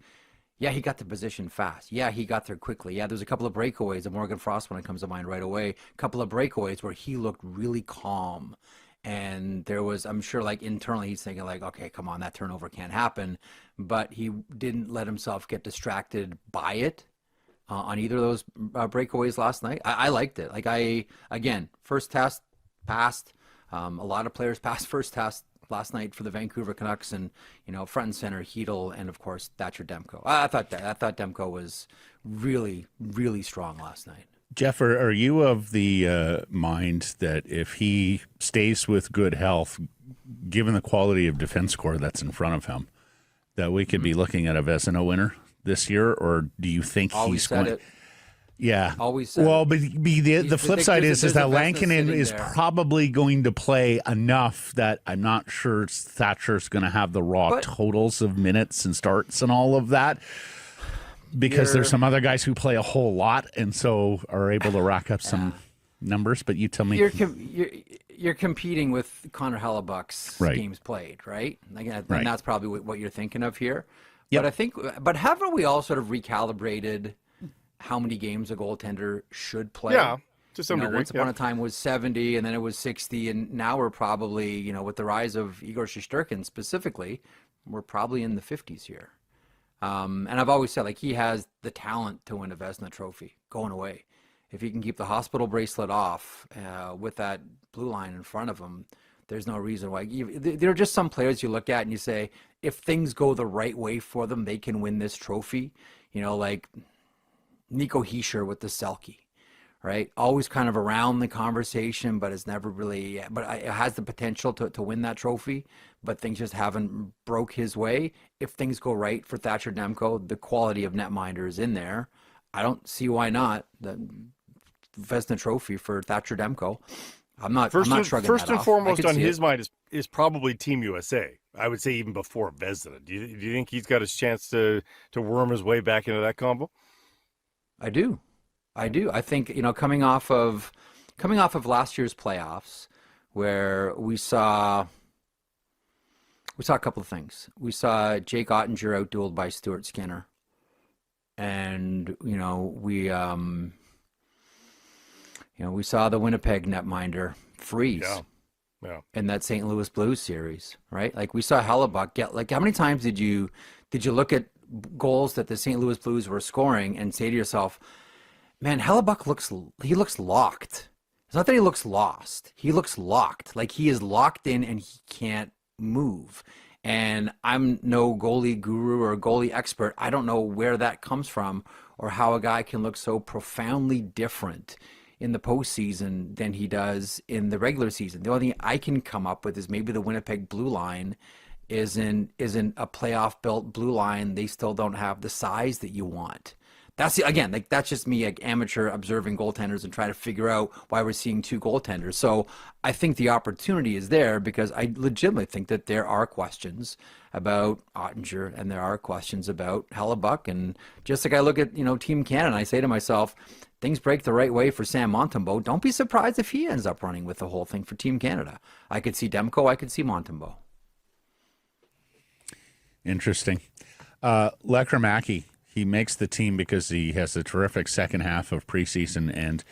yeah, he got the position fast. Yeah, he got there quickly. Yeah, there's a couple of breakaways. The Morgan Frost one comes to mind right away. A couple of breakaways where he looked really calm. And there was, I'm sure, like internally he's thinking like, okay, come on, that turnover can't happen. But he didn't let himself get distracted by it on either of those breakaways last night. I liked it. Like first test passed. A lot of players passed first test last night for the Vancouver Canucks, and front and center Chytil and of course Thatcher Demko. I thought Demko was really, really strong last night. Jeff, are you of the mind that if he stays with good health, given the quality of defense core that's in front of him, that we could be looking at a Vezina winner this year, or do you think Always he's said going? it. Yeah. Always said well, it. but the flip side is that Lankinen is probably going to play enough that I'm not sure Thatcher's going to have the raw totals of minutes and starts and all of that, because there's some other guys who play a whole lot and so are able to rack up some numbers. But you tell me. You're competing with Connor Hellebuck's games played, right? And that's probably what you're thinking of here. Yep. But haven't we all sort of recalibrated how many games a goaltender should play? Yeah, to some degree. Once upon a time was 70, and then it was 60, and now we're probably, with the rise of Igor Shesterkin specifically, we're probably in the 50s here. And I've always said, like, he has the talent to win a Vezina trophy going away. if he can keep the hospital bracelet off with that blue line in front of him, there's no reason why. There are just some players you look at and you say, if things go the right way for them, they can win this trophy. You know, like Nico Hischier with the Selke, right? Always kind of around the conversation, but it's never really, but it has the potential to win that trophy, but things just haven't broke his way. If things go right for Thatcher Demko, the quality of netminder is in there. I don't see why not. The Vezina trophy for Thatcher Demko. I'm not shrugging that off. First and foremost on his mind is probably Team USA. I would say even before Vezina. Do you think he's got his chance to worm his way back into that combo? I do. I think, you know, coming off of last year's playoffs, where we saw a couple of things. We saw Jake Ottinger outdueled by Stuart Skinner, and we saw the Winnipeg netminder freeze. Yeah. In that St. Louis Blues series, right? Like we saw Hellebuck get, like, how many times did you look at goals that the St. Louis Blues were scoring and say to yourself, man, Hellebuck looks locked. It's not that he looks lost. He looks locked. Like he is locked in and he can't move. And I'm no goalie guru or goalie expert. I don't know where that comes from or how a guy can look so profoundly different in the postseason than he does in the regular season. The only thing I can come up with is maybe the Winnipeg blue line isn't a playoff built blue line. They still don't have the size that you want. That's just me, like amateur observing goaltenders and trying to figure out why we're seeing two goaltenders. So I think the opportunity is there because I legitimately think that there are questions about Ottinger and there are questions about Hellebuck. And just like I look at, Team Canada, I say to myself, things break the right way for Sam Montembeault. Don't be surprised if he ends up running with the whole thing for Team Canada. I could see Demko, I could see Montembeault. Interesting. Lekkerimäki. He makes the team because he has a terrific second half of preseason and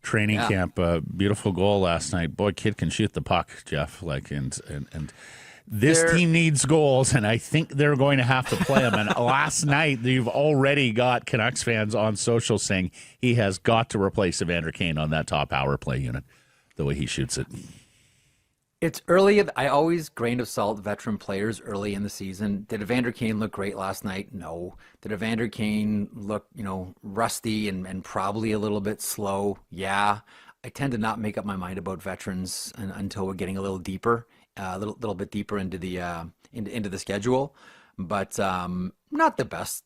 training camp. Beautiful goal last night. Boy, kid can shoot the puck, Jeff. And this team needs goals, and I think they're going to have to play them. And last night, you've already got Canucks fans on social saying he has got to replace Evander Kane on that top power play unit, the way he shoots it. It's early. I always grain of salt veteran players early in the season. Did Evander Kane look great last night? No. Did Evander Kane look, rusty and probably a little bit slow? Yeah. I tend to not make up my mind about veterans until we're getting a little deeper, a little bit deeper into the schedule. But not the best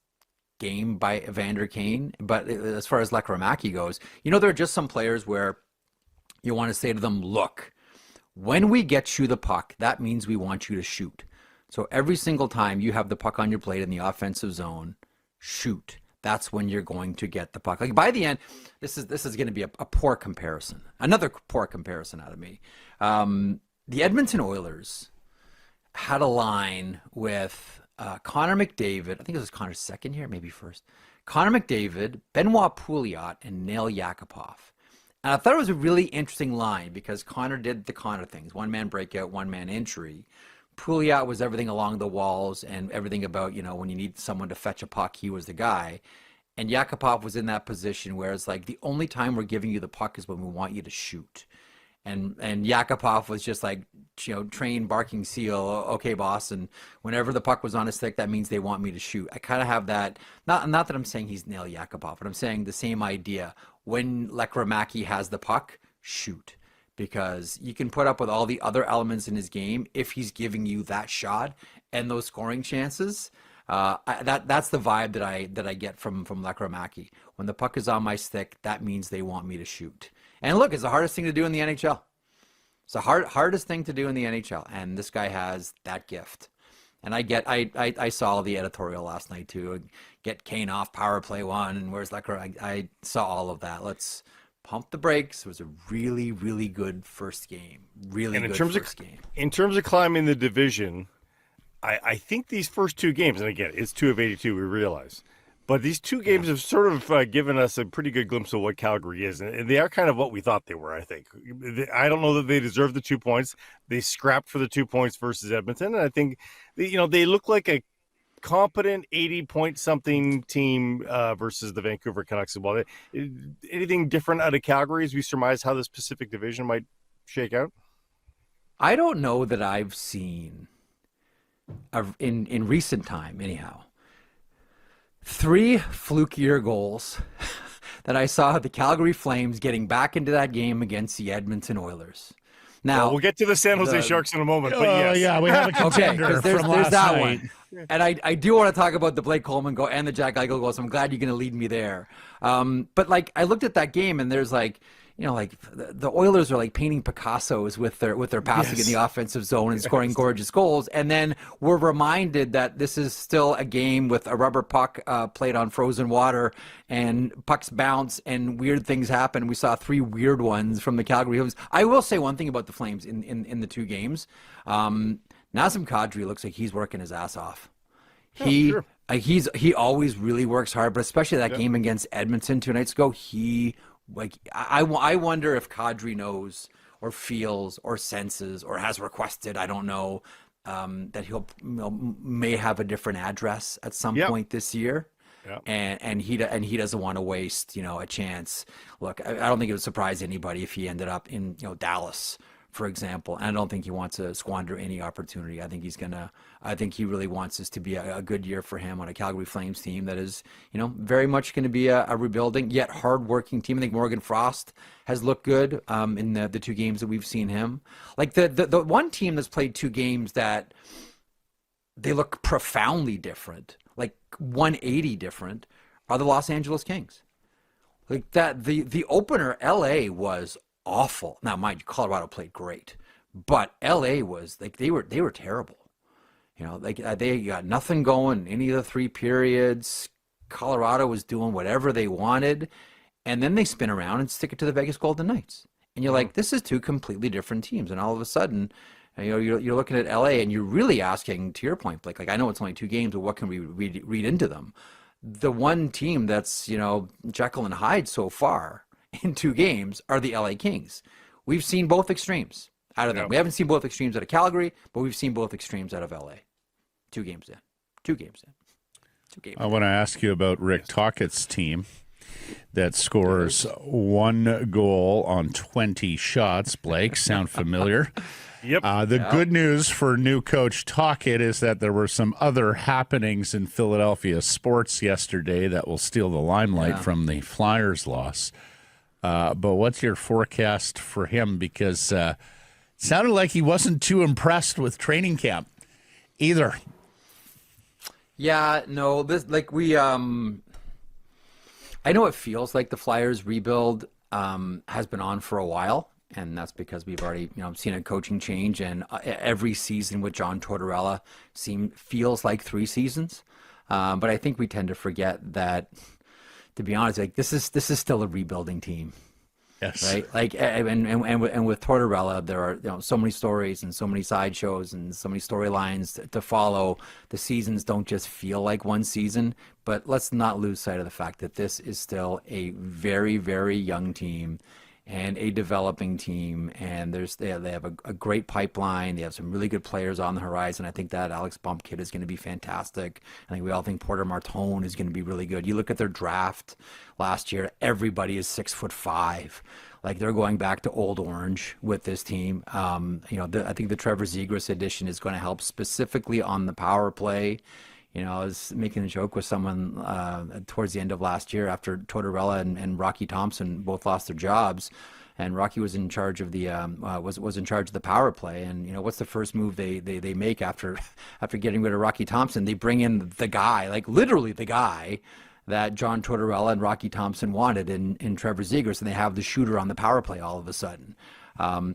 game by Evander Kane. But as far as Lekkerimäki goes, there are just some players where you want to say to them, look, when we get you the puck, that means we want you to shoot. So every single time you have the puck on your plate in the offensive zone, shoot. That's when you're going to get the puck. Like by the end, this is going to be a poor comparison. Another poor comparison out of me. The Edmonton Oilers had a line with Connor McDavid. I think it was Connor's second year, maybe first. Connor McDavid, Benoit Pouliot, and Nail Yakupov. And I thought it was a really interesting line because Connor did the Connor things. One-man breakout, one-man entry. Pouliot was everything along the walls and everything about, when you need someone to fetch a puck, he was the guy. And Yakupov was in that position where it's like, the only time we're giving you the puck is when we want you to shoot. And Yakupov was just like, trained barking seal, okay, boss. And whenever the puck was on his stick, that means they want me to shoot. I kind of have that, not that I'm saying he's Nail Yakupov, but I'm saying the same idea. When Lekkerimäki has the puck, shoot. Because you can put up with all the other elements in his game if he's giving you that shot and those scoring chances. That's the vibe that I get from Lekkerimäki. When the puck is on my stick, that means they want me to shoot. And look, it's the hardest thing to do in the NHL. It's the hardest thing to do in the NHL, and this guy has that gift. And I saw the editorial last night too. Get Kane off power play one, and where's Lekker? I saw all of that. Let's pump the brakes. It was a really, really good first game. In terms of climbing the division, I think these first two games, and again, it's 2 of 82, we realize. But these two games have sort of given us a pretty good glimpse of what Calgary is. And they are kind of what we thought they were, I think. I don't know that they deserve the 2 points. They scrapped for the 2 points versus Edmonton. And I think, they look like competent 80-point-something team versus the Vancouver Canucks as well. Anything different out of Calgary as we surmise how this Pacific Division might shake out? I don't know that I've seen, in recent time anyhow, 3 flukier goals that I saw the Calgary Flames getting back into that game against the Edmonton Oilers. Now, we'll get to the San Jose Sharks in a moment, but yes. Yeah, we have a contender there's from last that night. one. And I do want to talk about the Blake Coleman goal and the Jack Eichel goal, so I'm glad you're going to lead me there. But like, I looked at that game, and there's like, you know, like the Oilers are like painting Picassos with their passing in the offensive zone and scoring gorgeous goals. And then we're reminded that this is still a game with a rubber puck played on frozen water, and pucks bounce and weird things happen. We saw 3 weird ones from the Calgary Flames. I will say one thing about the Flames in the 2 games. Nazem Kadri looks like he's working his ass off. He always really works hard, but especially that game against Edmonton 2 nights ago, I wonder if Kadri knows or feels or senses or has requested, I don't know, that he'll may have a different address at some point this year. Yeah. And he doesn't want to waste, a chance. Look, I don't think it would surprise anybody if he ended up in, Dallas, for example. And I don't think he wants to squander any opportunity. I think he really wants this to be a good year for him on a Calgary Flames team that is, very much going to be a rebuilding yet hardworking team. I think Morgan Frost has looked good in the 2 games that we've seen him. Like the one team that's played 2 games that they look profoundly different, like 180 different, are the Los Angeles Kings. Like that, the opener, LA was awful. Now, mind you, Colorado played great, but LA was like they were terrible. They got nothing going any of the 3 periods. Colorado was doing whatever they wanted, and then they spin around and stick it to the Vegas Golden Knights. And you're like, this is 2 completely different teams. And all of a sudden, you're looking at LA, and you're really asking, to your point, Blake, like, I know it's only 2 games, but what can we read into them? The one team that's, Jekyll and Hyde so far in 2 games are the LA Kings. We've seen both extremes out of them. We haven't seen both extremes out of Calgary, but we've seen both extremes out of LA. 2 games in. 2 games in. 2 games. I want to ask you about Rick Tocchet's team that scores 1 goal on 20 shots. Blake, sound familiar? Yep. The good news for new coach Tocchet is that there were some other happenings in Philadelphia sports yesterday that will steal the limelight from the Flyers' loss. But what's your forecast for him? Because it sounded like he wasn't too impressed with training camp either. Yeah, no, I know it feels like the Flyers rebuild has been on for a while, and that's because we've already, seen a coaching change, and every season with John Tortorella feels like 3 seasons. But I think we tend to forget that, to be honest, like this is still a rebuilding team. Yes. Right. Like, and with Tortorella, there are so many stories and so many sideshows and so many storylines to follow. The seasons don't just feel like one season, but let's not lose sight of the fact that this is still a very, very young team and a developing team, and they have a great pipeline. They have some really good players on the horizon. I think that Alex Bumpkid is going to be fantastic. I think we all think Porter Martone is going to be really good. You look at their draft last year, everybody is 6'5". Like, they're going back to Old Orange with this team. I think the Trevor Zegras addition is going to help specifically on the power play. I was making a joke with someone towards the end of last year after Tortorella and Rocky Thompson both lost their jobs, and Rocky was in charge of the was in charge of the power play. And what's the first move they make after getting rid of Rocky Thompson? They bring in the guy, like literally the guy that John Tortorella and Rocky Thompson wanted in Trevor Zegras, and they have the shooter on the power play all of a sudden.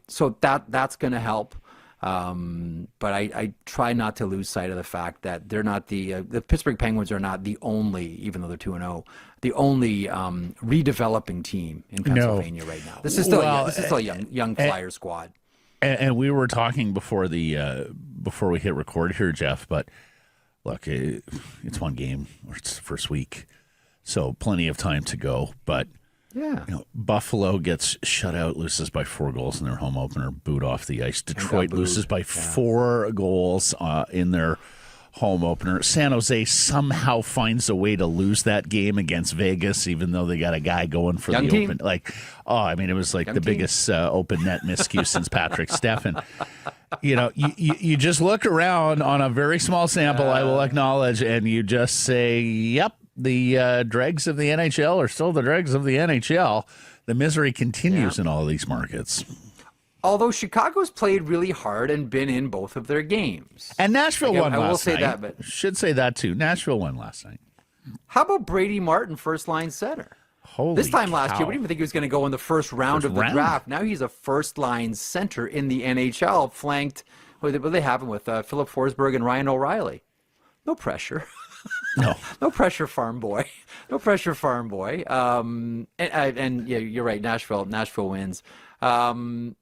So that's going to help. But I try not to lose sight of the fact that they're not the Pittsburgh Penguins are not the only, even though they're 2-0, the only redeveloping team in Pennsylvania right now. This is still a young Flyer squad. And we were talking before we hit record here, Jeff. But look, it's 1 game, or it's the first week, so plenty of time to go. But yeah, Buffalo gets shut out, loses by 4 goals in their home opener, booed off the ice. Detroit loses by 4 goals in their home opener. San Jose somehow finds a way to lose that game against Vegas, even though they got a guy going for Young the team. open. It was like Young the team. biggest open net miscue since Patrick Steffen. You just look around on a very small sample, I will acknowledge, and you just say, yep, the dregs of the NHL are still the dregs of the NHL. The misery continues in all of these markets. Although Chicago's played really hard and been in both of their games. And Nashville won last night. I will say that, but should say that too. Nashville won last night. how about Brady Martin, first line center? Holy This time last cow. year, we didn't even think he was going to go in the first round of the draft. Now he's a first line center in the NHL, flanked. What do they have him with? Philip Forsberg and Ryan O'Reilly. No pressure. No. No pressure, farm boy. No pressure, farm boy. And yeah, you're right. Nashville wins. And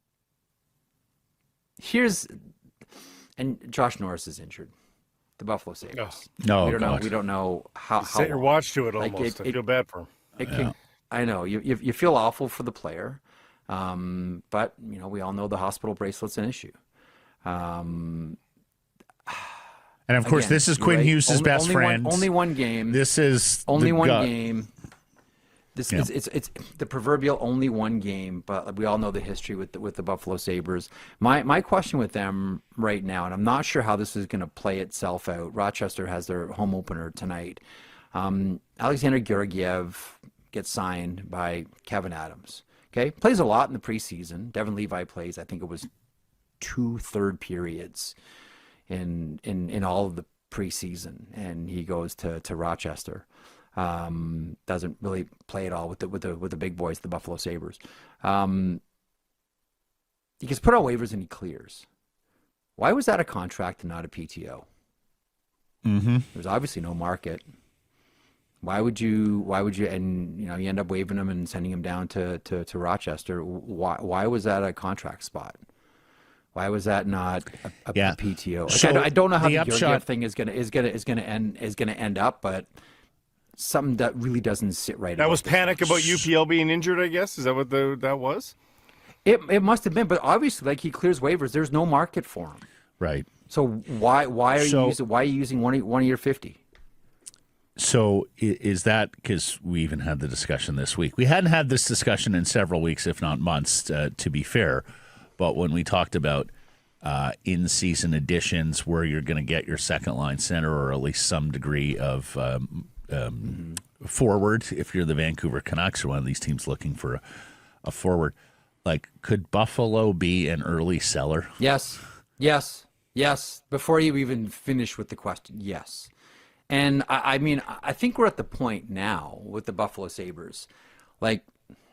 Josh Norris is injured. The Buffalo Sabres. No, We don't know how. Set your watch to it like almost. I feel bad for him. I know you feel awful for the player, but we all know the hospital bracelet's an issue. And of course, Again, this is you're Quinn right. Hughes' best friend. Only one game. This is only the one gut. game. It's the proverbial only one game, but we all know the history with the Buffalo Sabres. My question with them right now, and I'm not sure how this is going to play itself out. Rochester has their home opener tonight. Alexander Georgiev gets signed by Kevin Adams. Okay, plays a lot in the preseason. Devin Levi plays, I think it was 2 third periods in all of the preseason, and he goes to Rochester. Doesn't really play at all with the big boys, the Buffalo Sabres. He gets put on waivers and he clears. Why was that a contract and not a PTO? Mm-hmm. There's obviously no market. Why would you? And you end up waiving him and sending him down to Rochester. Why was that a contract spot? Why was that not a PTO? Like, So I don't know how the upshot- Georgiev thing is gonna end up, but something that really doesn't sit right. That about was this panic one. about UPL being injured, I guess. Is that what that was? It must have been, but obviously, like, he clears waivers. There's no market for him. Right. So why are you using one of your 50? So is that because we even had the discussion this week? We hadn't had this discussion in several weeks, if not months, to be fair. But when we talked about in-season additions where you're going to get your second-line center or at least some degree of forward, if you're the Vancouver Canucks or one of these teams looking for a forward, like, could Buffalo be an early seller? Yes. Before you even finish with the question, yes. And I mean, I think we're at the point now with the Buffalo Sabres. Like,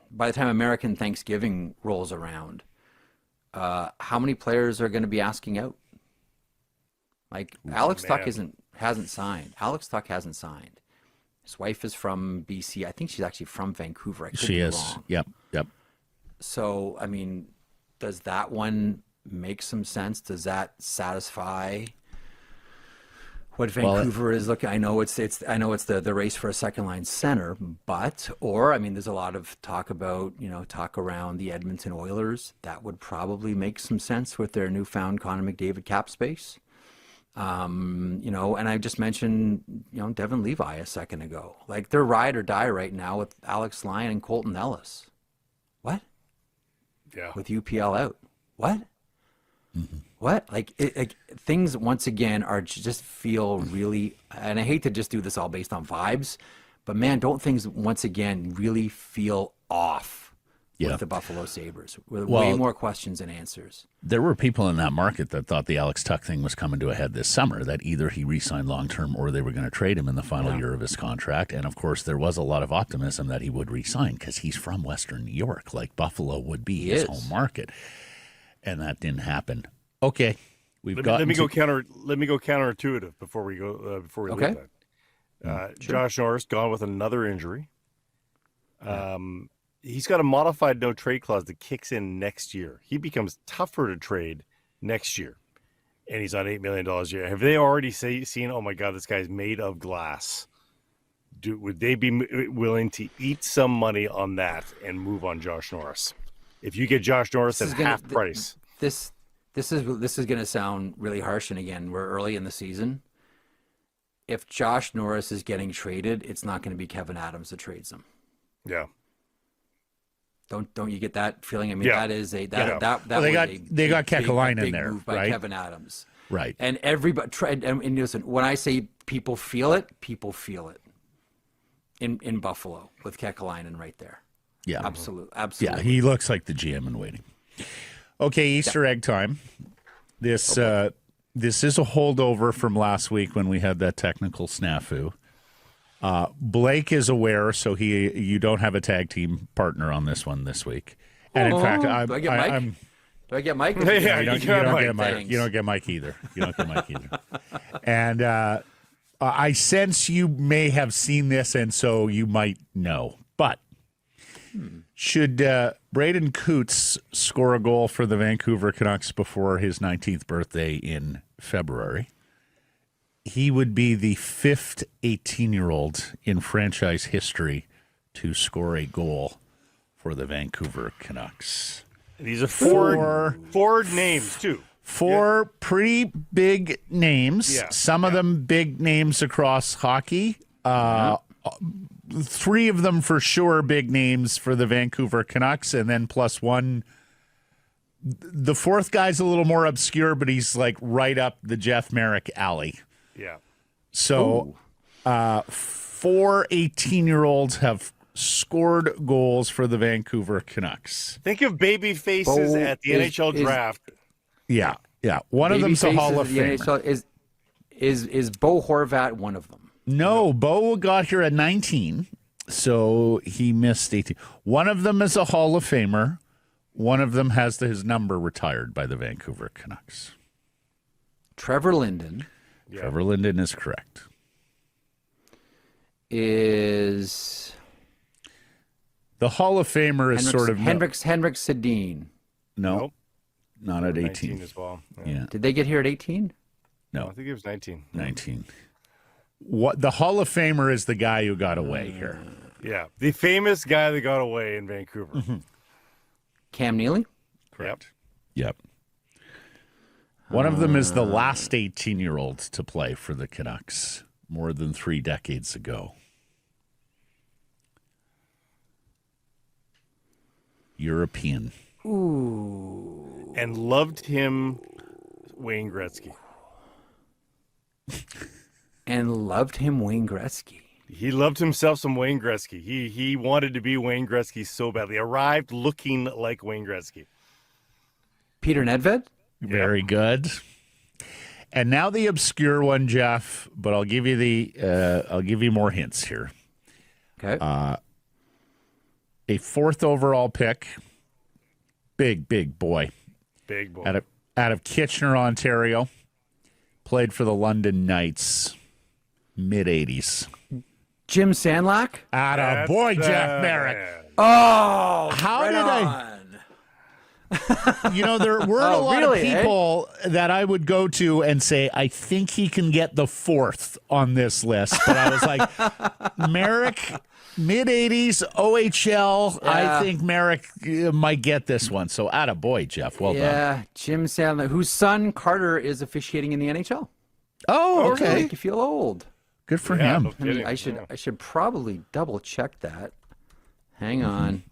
by the time American Thanksgiving rolls around, how many players are going to be asking out? Like, Alex Tuch hasn't signed. Alex Tuch hasn't signed. His wife is from BC. I think she's actually from Vancouver. I could She be is. wrong. Yep. So, I mean, does that one make some sense? Does that satisfy what Vancouver is looking? I know it's the race for a second line center, there's a lot of talk about, talk around the Edmonton Oilers. That would probably make some sense with their newfound Connor McDavid cap space. And I just mentioned, Devin Levi a second ago. Like, they're ride or die right now with Alex Lyon and Colton Ellis. What? Yeah. With UPL out. What? Mm-hmm. What? Like things once again are just feel really, and I hate to just do this all based on vibes, but man, don't things once again really feel off with the Buffalo Sabres with way more questions than answers. There were people in that market that thought the Alex Tuch thing was coming to a head this summer, that either he re-signed long-term or they were going to trade him in the final year of his contract. And, of course, there was a lot of optimism that he would re-sign because he's from Western New York, like Buffalo would be his home market. And that didn't happen. Okay. Let me go counterintuitive before we leave that. Josh Norris gone with another injury. He's got a modified no trade clause that kicks in next year. He becomes tougher to trade next year, and he's on $8 million a year. Have they already seen? Oh my God, this guy's made of glass. Would they be willing to eat some money on that and move on Josh Norris? If you get Josh Norris at half price, This is going to sound really harsh, and again, we're early in the season. if Josh Norris is getting traded, it's not going to be Kevin Adams that trades him. Yeah. Don't you get that feeling? I mean, Yeah. that is a they got Kekalainen big there, move by right? Kevin Adams. Right. And everybody and listen, when I say people feel it in Buffalo with Kekalainen right there. Yeah. Absolutely. Yeah, he looks like the GM in waiting. Okay, Easter egg time. This this is a holdover from last week when we had that technical snafu. Blake is aware, so you don't have a tag team partner on this one this week. And in fact, do I get Mike? Do I get Mike? Yeah, you don't get Mike. Thanks. You don't get Mike either. And I sense you may have seen this, and so you might know. But should Braden Coots score a goal for the Vancouver Canucks before his 19th birthday in February, he would be the fifth 18-year-old in franchise history to score a goal for the Vancouver Canucks. These are four names, too. Four pretty big names. Yeah. Some of them big names across hockey. Three of them for sure big names for the Vancouver Canucks, and then plus one. The fourth guy's a little more obscure, but he's like right up the Jeff Merrick alley. Yeah. So 4 18-year-olds have scored goals for the Vancouver Canucks. Think of baby faces at the NHL draft. Yeah. One of them's a Hall of Famer. Is Bo Horvat one of them? No, Bo got here at 19, so he missed 18. One of them is a Hall of Famer. One of them has his number retired by the Vancouver Canucks. Trevor Linden. Yeah. Trevor Linden is correct. Is The Hall of Famer is sort of Henrik Sedin. No, Nope. not at 18. 19 as well. Yeah, Did they get here at 18? no, I think it was 19. 19. What the Hall of Famer is the guy who got away here. Yeah. The famous guy that got away in Vancouver. Cam Neely? Correct. Yep. One of them is the last 18-year-old to play for the Canucks more than 3 decades ago. European. Ooh. And loved him, Wayne Gretzky. And loved him, Wayne Gretzky. He loved himself some Wayne Gretzky. He wanted to be Wayne Gretzky so badly. Arrived looking like Wayne Gretzky. Peter Nedved? Very good. And now the obscure one, Jeff, but I'll give you more hints here. Okay. A 4th overall pick. Big boy. Big boy. Out of Kitchener, Ontario. Played for the London Knights. Mid-80s. Jim Sandlak? Atta boy, Jeff Merrick. Oh, How right did on. There weren't a lot really, of people that I would go to and say, I think he can get the 4th on this list. But I was like, Merrick, mid-80s, OHL, Yeah. I think Merrick might get this one. So atta boy, Jeff. Well done. Yeah, Jim Sandlak, whose son Carter is officiating in the NHL. Oh, Doesn't okay. make you feel old. Good for Yeah, him. no I mean, kidding. I should probably double check that. Hang on.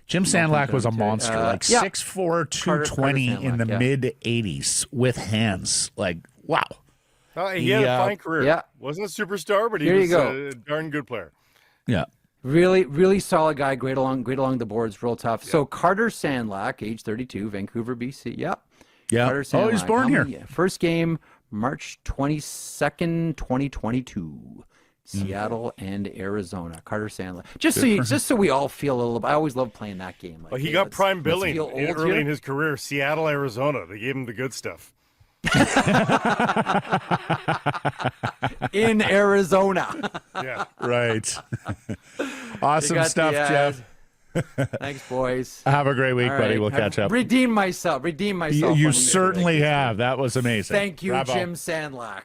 Jim Sandlak was a monster, like yeah. 6'4", 220 Carter in the Sandlak, yeah. mid-80s with hands. Like, wow. He had a fine career. yeah. Wasn't a superstar, but he There you was go. a darn good player. Yeah. Really, really solid guy. Great along the boards. Real tough. So Carter Sandlak, age 32, Vancouver, BC. Yep. Yeah. Carter Oh, he was Sandlak. born How here. many- First game, March 22nd, 2022. Seattle and Arizona. Carter Sandlak. Just so we all feel a little. I always love playing that game. Like, Well, he hey, got let's- prime let's billing feel old early here. in his career. Seattle, Arizona. They gave him the good stuff. in Arizona. Yeah. Right. Awesome You got stuff, the, Jeff. Thanks, boys. Have a great week, All buddy. right. We'll catch up. Redeem myself. You on certainly have. That was amazing. Thank you, Bravo. Jim Sandlak.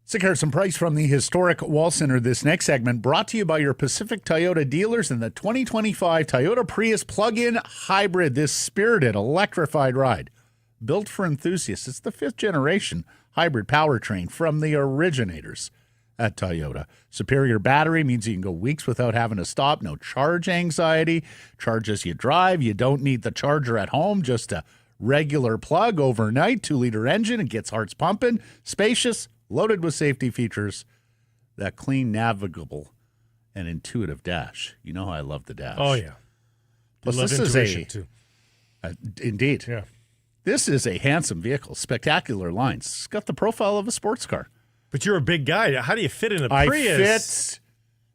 Sick Harrison Price from the historic Wall Center. This next segment brought to you by your Pacific Toyota dealers in the 2025 Toyota Prius plug-in hybrid. This spirited, electrified ride built for enthusiasts. It's the 5th generation hybrid powertrain from the originators at Toyota. Superior battery means you can go weeks without having to stop. No charge anxiety. Charge as you drive. You don't need the charger at home, just a regular plug overnight. 2-liter engine. It gets hearts pumping. Spacious, loaded with safety features. That clean, navigable, and intuitive dash. You know how I love the dash. Oh, yeah. Plus, love this intuition, is too. Indeed. Yeah. This is a handsome vehicle. Spectacular lines. It's got the profile of a sports car. But you're a big guy. How do you fit in a I Prius? fit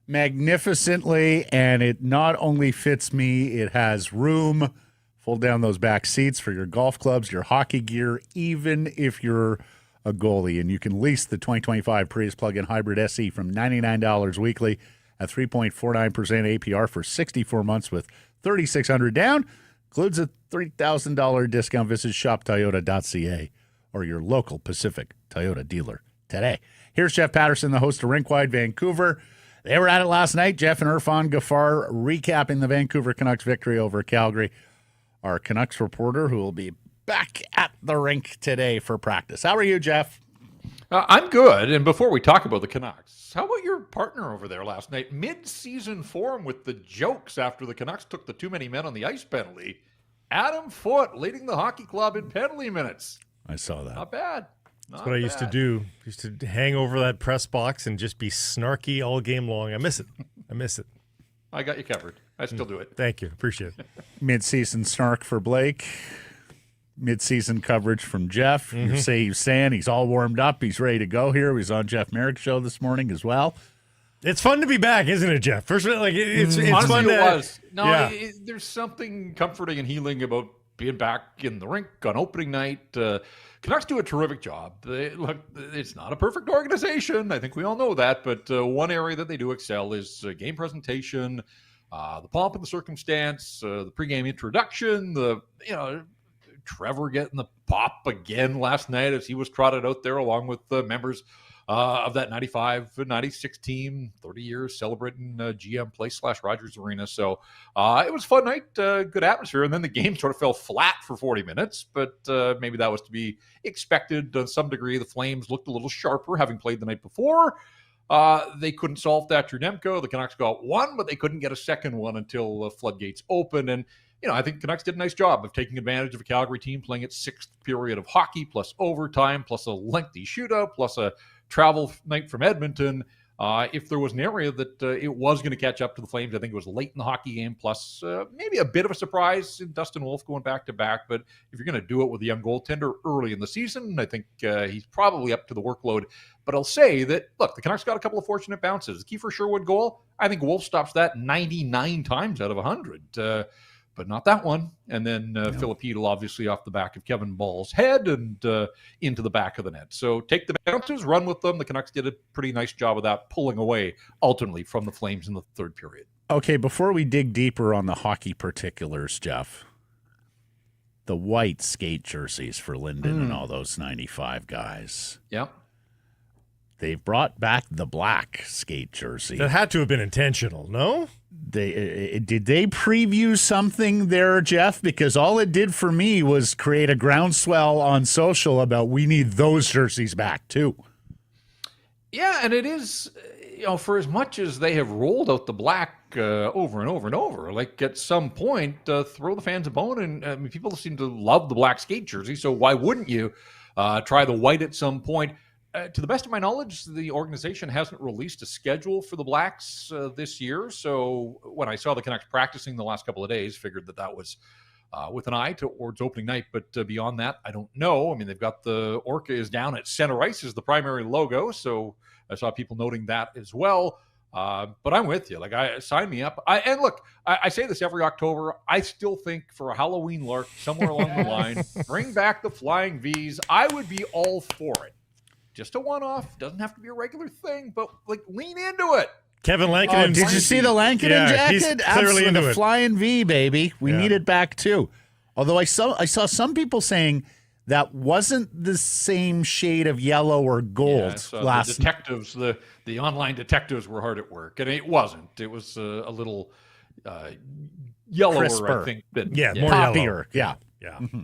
magnificently, and it not only fits me, it has room. Fold down those back seats for your golf clubs, your hockey gear, even if you're a goalie. And you can lease the 2025 Prius plug-in hybrid SE from $99 weekly at 3.49% APR for 64 months with $3,600 down. Includes a $3,000 discount. Visit shoptoyota.ca or your local Pacific Toyota dealer today. Here's Jeff Patterson, the host of RinkWide Vancouver. They were at it last night. Jeff and Irfan Ghaffar recapping the Vancouver Canucks victory over Calgary. Our Canucks reporter who will be back at the rink today for practice. How are you, Jeff? I'm good. And before we talk about the Canucks, how about your partner over there last night? Mid-season form with the jokes after the Canucks took the too many men on the ice penalty. Adam Foote leading the hockey club in penalty minutes. I saw that. Not bad. That's what I used to do. I used to hang over that press box and just be snarky all game long. I miss it. I got you covered. I still do it. Thank you. Appreciate it. Mid-season snark for Blake. Mid-season coverage from Jeff. You say he's saying he's all warmed up. He's ready to go here. He was on Jeff Merrick's show this morning as well. It's fun to be back, isn't it, Jeff? First, it's Honestly, fun. It was. No, yeah. There's something comforting and healing about being back in the rink on opening night. Canucks do a terrific job. Look, it's not a perfect organization. I think we all know that. But one area that they do excel is game presentation, the pomp and the circumstance, the pregame introduction, Trevor getting the pop again last night as he was trotted out there along with the members of that 95-96 team, 30 years celebrating GM Place / Rogers Arena. So it was a fun night, good atmosphere. And then the game sort of fell flat for 40 minutes, but maybe that was to be expected to some degree. The Flames looked a little sharper having played the night before. They couldn't solve Thatcher Demko. The Canucks got one, but they couldn't get a second one until floodgates opened. And I think Canucks did a nice job of taking advantage of a Calgary team playing its 6th period of hockey, plus overtime, plus a lengthy shootout, plus a travel night from Edmonton. If there was an area that it was going to catch up to the Flames, I think it was late in the hockey game, plus maybe a bit of a surprise in Dustin Wolf going back-to-back. But if you're going to do it with a young goaltender early in the season, I think he's probably up to the workload. But I'll say that, look, the Canucks got a couple of fortunate bounces. The Kiefer Sherwood goal, I think Wolf stops that 99 times out of 100. But not that one. And then Filipino, obviously, off the back of Kevin Ball's head and into the back of the net. So take the bounces, run with them. The Canucks did a pretty nice job of that, pulling away ultimately from the Flames in the 3rd period. Okay, before we dig deeper on the hockey particulars, Jeff, the white skate jerseys for Linden and all those 95 guys. Yep. They've brought back the black skate jersey. That had to have been intentional, no? Did they preview something there, Jeff? Because all it did for me was create a groundswell on social about we need those jerseys back too. Yeah, and it is, for as much as they have rolled out the black over and over and over, like at some point, throw the fans a bone. And people seem to love the black skate jersey, so why wouldn't you try the white at some point? To the best of my knowledge, the organization hasn't released a schedule for the Blacks this year. So when I saw the Canucks practicing the last couple of days, figured that was with an eye towards opening night. But beyond that, I don't know. I mean, they've got the Orca is down at center ice as the primary logo. So I saw people noting that as well. But I'm with you. Like, sign me up. And look, I say this every October. I still think for a Halloween lark somewhere along the line, bring back the Flying V's. I would be all for it. Just a one-off. Doesn't have to be a regular thing, but lean into it. Kevin Lankinen. Did you see the Lankinen jacket? He's clearly Absolutely, into the it. Flying V, baby. We need it back too. Although I saw some people saying that wasn't the same shade of yellow or gold last. The detectives, the online detectives were hard at work, and it wasn't. It was a little yellower, Crisper. I think. Than, more poppier. yellow. Yeah. Yeah. Mm-hmm.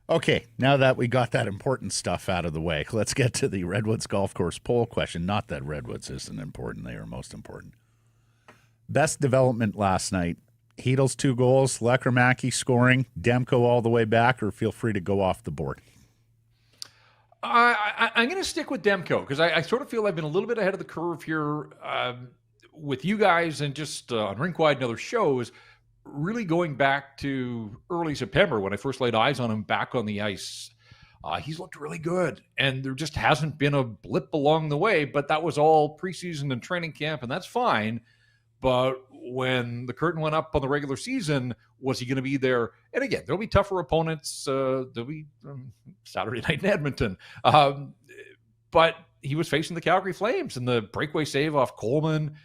Okay, now that we got that important stuff out of the way, let's get to the Redwoods Golf Course poll question. Not that Redwoods isn't important. They are most important. Best development last night. Chytil's 2 goals, Lekkerimäki scoring, Demko all the way back, or feel free to go off the board. I'm going to stick with Demko because I sort of feel I've been a little bit ahead of the curve here with you guys and just on RinkWide and other shows, really going back to early September when I first laid eyes on him back on the ice. He's looked really good, and there just hasn't been a blip along the way, but that was all preseason and training camp, and that's fine. But when the curtain went up on the regular season, was he going to be there? And again, there'll be tougher opponents. There'll be Saturday night in Edmonton. But he was facing the Calgary Flames, and the breakaway save off Coleman,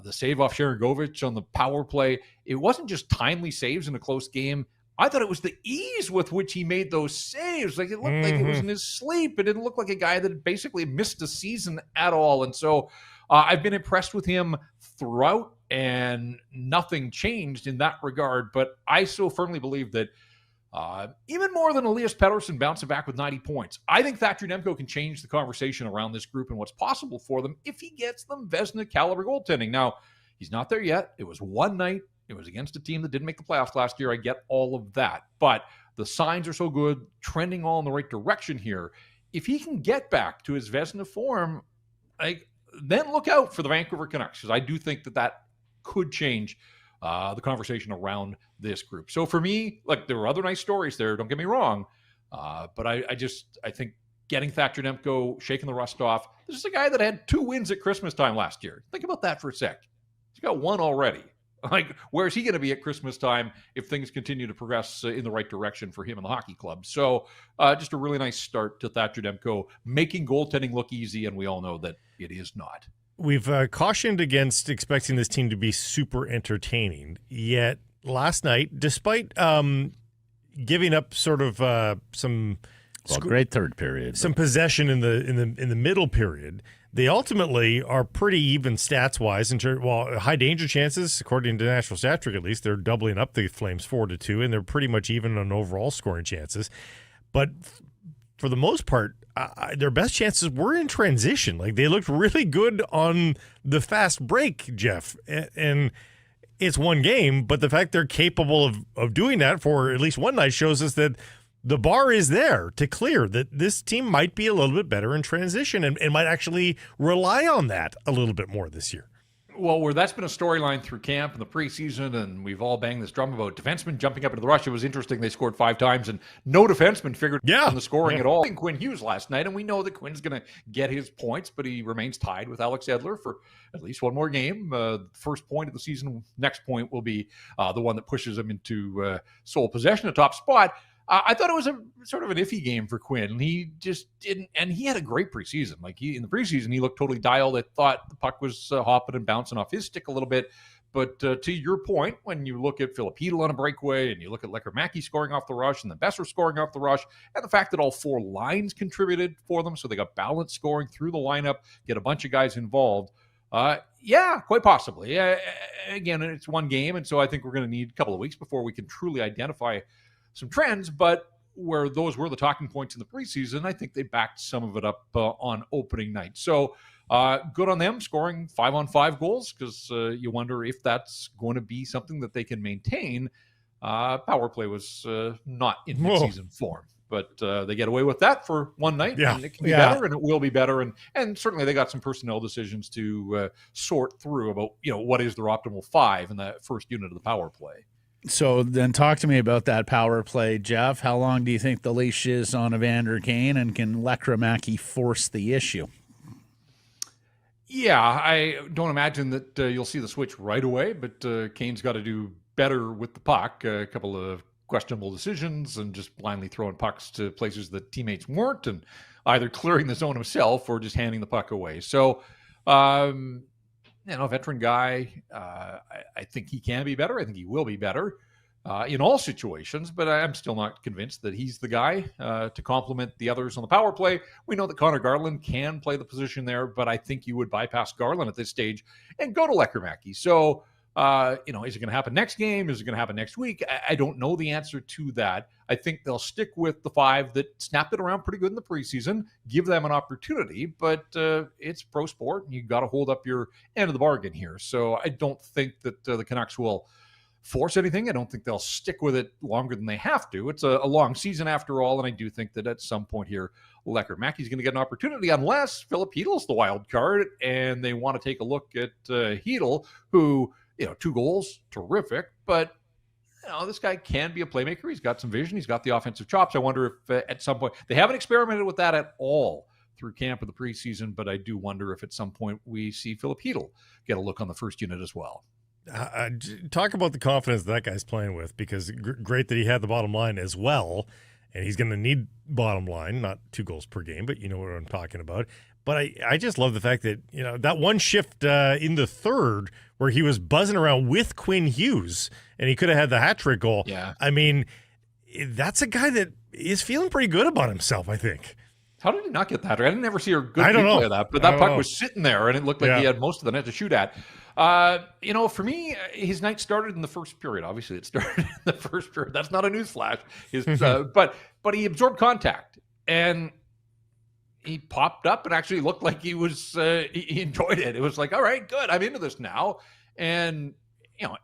the save off Sharangovich on the power play. It wasn't just timely saves in a close game. I thought it was the ease with which he made those saves. Like it looked like it was in his sleep. It didn't look like a guy that had basically missed a season at all. And so I've been impressed with him throughout, and nothing changed in that regard. But I so firmly believe that even more than Elias Paterson bouncing back with 90 points, I think Thatcher Demko can change the conversation around this group and what's possible for them if he gets them Vezina caliber goaltending. Now, he's not there yet. It was one night. It was against a team that didn't make the playoffs last year. I get all of that. But the signs are so good, trending all in the right direction here. If he can get back to his Vezina form, then look out for the Vancouver Canucks, because I do think that could change the conversation around this group. So for me, there were other nice stories there, don't get me wrong, but I think getting Thatcher Demko, shaking the rust off, this is a guy that had 2 wins at Christmas time last year. Think about that for a sec. He's got 1 already. Where is he going to be at Christmas time if things continue to progress in the right direction for him and the hockey club? So just a really nice start to Thatcher Demko, making goaltending look easy, and we all know that it is not. We've cautioned against expecting this team to be super entertaining, yet last night, despite giving up sort of some great third period, some possession in the middle period, they ultimately are pretty even stats wise. High danger chances, according to National Stat Trick, at least they're doubling up the Flames 4-2, and they're pretty much even on overall scoring chances. But for the most part, their best chances were in transition. They looked really good on the fast break, Jeff. And it's one game, but the fact they're capable of doing that for at least one night shows us that the bar is there to clear, that this team might be a little bit better in transition and might actually rely on that a little bit more this year. Well, where that's been a storyline through camp and the preseason, and we've all banged this drum about defensemen jumping up into the rush. It was interesting. They scored 5 times, and no defenseman figured on the scoring at all. I think Quinn Hughes last night, and we know that Quinn's going to get his points, but he remains tied with Alex Edler for at least one more game. First point of the season, next point will be the one that pushes him into sole possession, a top spot. I thought it was a sort of an iffy game for Quinn. He just didn't, and he had a great preseason. In the preseason, he looked totally dialed. I thought the puck was hopping and bouncing off his stick a little bit. But to your point, when you look at Filip Chytil on a breakaway, and you look at Lekkerimäki scoring off the rush, and the Besser scoring off the rush, and the fact that all 4 lines contributed for them, so they got balanced scoring through the lineup, get a bunch of guys involved. Yeah, quite possibly. Again, it's one game, and so I think we're going to need a couple of weeks before we can truly identify some trends, but where those were the talking points in the preseason, I think they backed some of it up on opening night. So good on them scoring 5-on-5 goals, because you wonder if that's going to be something that they can maintain. Power play was not in mid-season form, but they get away with that for one night, and it can be better, and it will be better. And certainly they got some personnel decisions to sort through about, what is their optimal 5 in that first unit of the power play. So then talk to me about that power play, Jeff. How long do you think the leash is on Evander Kane, and can Lekkerimäki force the issue? Yeah, I don't imagine that you'll see the switch right away, but Kane's got to do better with the puck. A couple of questionable decisions and just blindly throwing pucks to places that teammates weren't, and either clearing the zone himself or just handing the puck away. So, veteran guy, I think he can be better. I think he will be better in all situations, but I'm still not convinced that he's the guy to complement the others on the power play. We know that Connor Garland can play the position there, but I think you would bypass Garland at this stage and go to Lekkerimäki. So Is it going to happen next game? Is it going to happen next week? I don't know the answer to that. I think they'll stick with the 5 that snapped it around pretty good in the preseason, give them an opportunity, but it's pro sport and you got to hold up your end of the bargain here. So I don't think that the Canucks will force anything. I don't think they'll stick with it longer than they have to. It's a long season after all, and I do think that at some point here, Lekkerimäki's going to get an opportunity unless Filip Chytil's the wild card and they want to take a look at Chytil, who, 2 goals, terrific, but this guy can be a playmaker. He's got some vision. He's got the offensive chops. I wonder if at some point, they haven't experimented with that at all through camp of the preseason, but I do wonder if at some point we see Filip Chytil get a look on the first unit as well. Talk about the confidence that guy's playing with, because great that he had the bottom line as well, and he's going to need bottom line, not 2 goals per game, but you know what I'm talking about. But I just love the fact that, that one shift in the third where he was buzzing around with Quinn Hughes and he could have had the hat trick goal. Yeah. I mean, that's a guy that is feeling pretty good about himself, I think. How did he not get that? I didn't ever see a good play of that, but that puck was sitting there and it looked like he had most of the net to shoot at. For me, his night started in the first period. Obviously, it started in the first period. That's not a newsflash. But he absorbed contact and he popped up and actually looked like he was he enjoyed it. It was like, all right, good, I'm into this now. And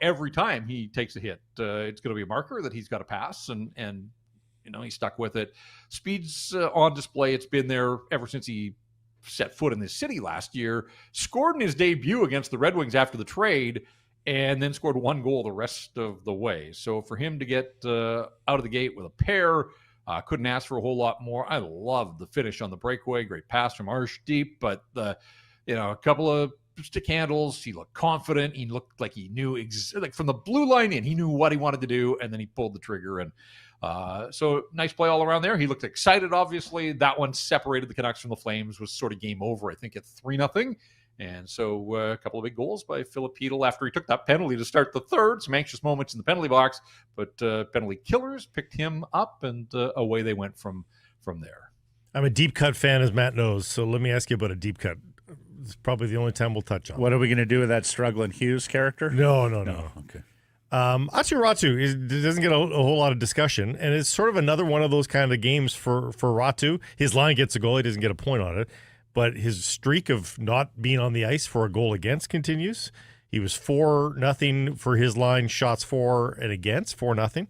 every time he takes a hit, it's going to be a marker that he's got to pass, and he stuck with it. Speed's on display. It's been there ever since he set foot in this city last year. Scored in his debut against the Red Wings after the trade, and then scored 1 goal the rest of the way. So for him to get out of the gate with a pair, couldn't ask for a whole lot more. I love the finish on the breakaway. Great pass from Arshdeep, but a couple of stick handles. He looked confident. He looked like he knew like from the blue line in, he knew what he wanted to do, and then he pulled the trigger. And so nice play all around there. He looked excited, obviously. That one separated the Canucks from the Flames, was sort of game over, I think, at 3-0. And so a couple of big goals by Filip Chytil after he took that penalty to start the third. Some anxious moments in the penalty box, but penalty killers picked him up, and away they went from there. I'm a deep cut fan, as Matt knows, so let me ask you about a deep cut. It's probably the only time we'll touch on. What are we going to do with that struggling Hughes character? No. Okay. Ratu doesn't get a whole lot of discussion, and it's sort of another one of those kind of games for Ratu. His line gets a goal, he doesn't get a point on it, but his streak of not being on the ice for a goal against continues. He was 4-0 for his line, shots for and against, 4-0.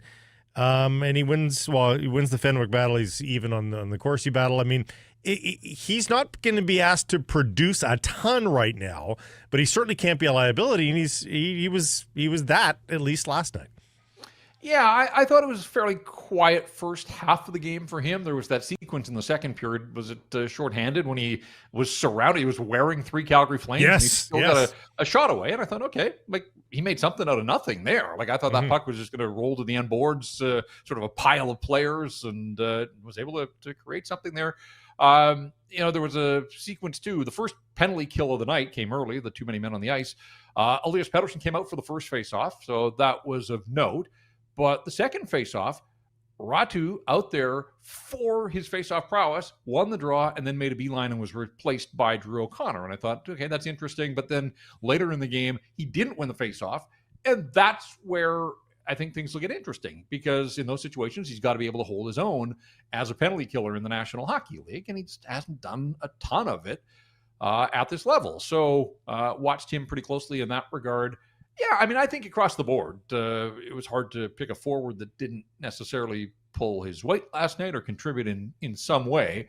And he wins the Fenwick battle. He's even on the Corsi battle. I mean, he's not going to be asked to produce a ton right now, but he certainly can't be a liability, and he was that at least last night. Yeah, I thought it was a fairly quiet first half of the game for him. There was that sequence in the second period. Was it shorthanded when he was surrounded? He was wearing 3 Calgary Flames. Yes, and he still got a shot away. And I thought, okay, like he made something out of nothing there. Like I thought that puck was just going to roll to the end boards, sort of a pile of players, and was able to create something there. There was a sequence too. The first penalty kill of the night came early, the too many men on the ice. Elias Paterson came out for the first face-off, so that was of note. But the second face-off, Ratu out there for his face-off prowess, won the draw, and then made a beeline and was replaced by Drew O'Connor. And I thought, okay, that's interesting. But then later in the game, he didn't win the face-off. And that's where I think things will get interesting, because in those situations, he's got to be able to hold his own as a penalty killer in the National Hockey League. And he just hasn't done a ton of it at this level. So watched him pretty closely in that regard. Yeah, I mean, I think across the board, it was hard to pick a forward that didn't necessarily pull his weight last night or contribute in some way.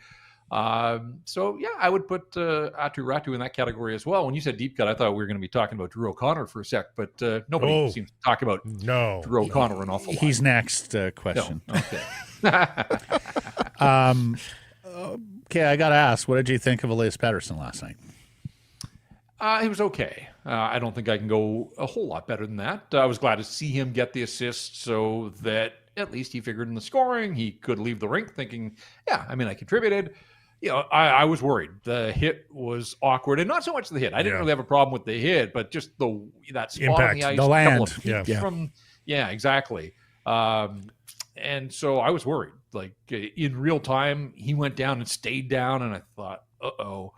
So, yeah, I would put Ratu in that category as well. When you said deep cut, I thought we were going to be talking about Drew O'Connor for a sec, but nobody seems to talk about Drew O'Connor an awful lot. He's next question. No. Okay. Okay, I got to ask, what did you think of Elias Patterson last night? He was okay. I don't think I can go a whole lot better than that. I was glad to see him get the assist so that at least he figured in the scoring. He could leave the rink thinking, yeah, I mean, I contributed. I was worried. The hit was awkward, and not so much the hit. I didn't really have a problem with the hit, but just that spot impact on the ice. The land. From, exactly. And so I was worried. Like in real time, he went down and stayed down, and I thought, uh-oh.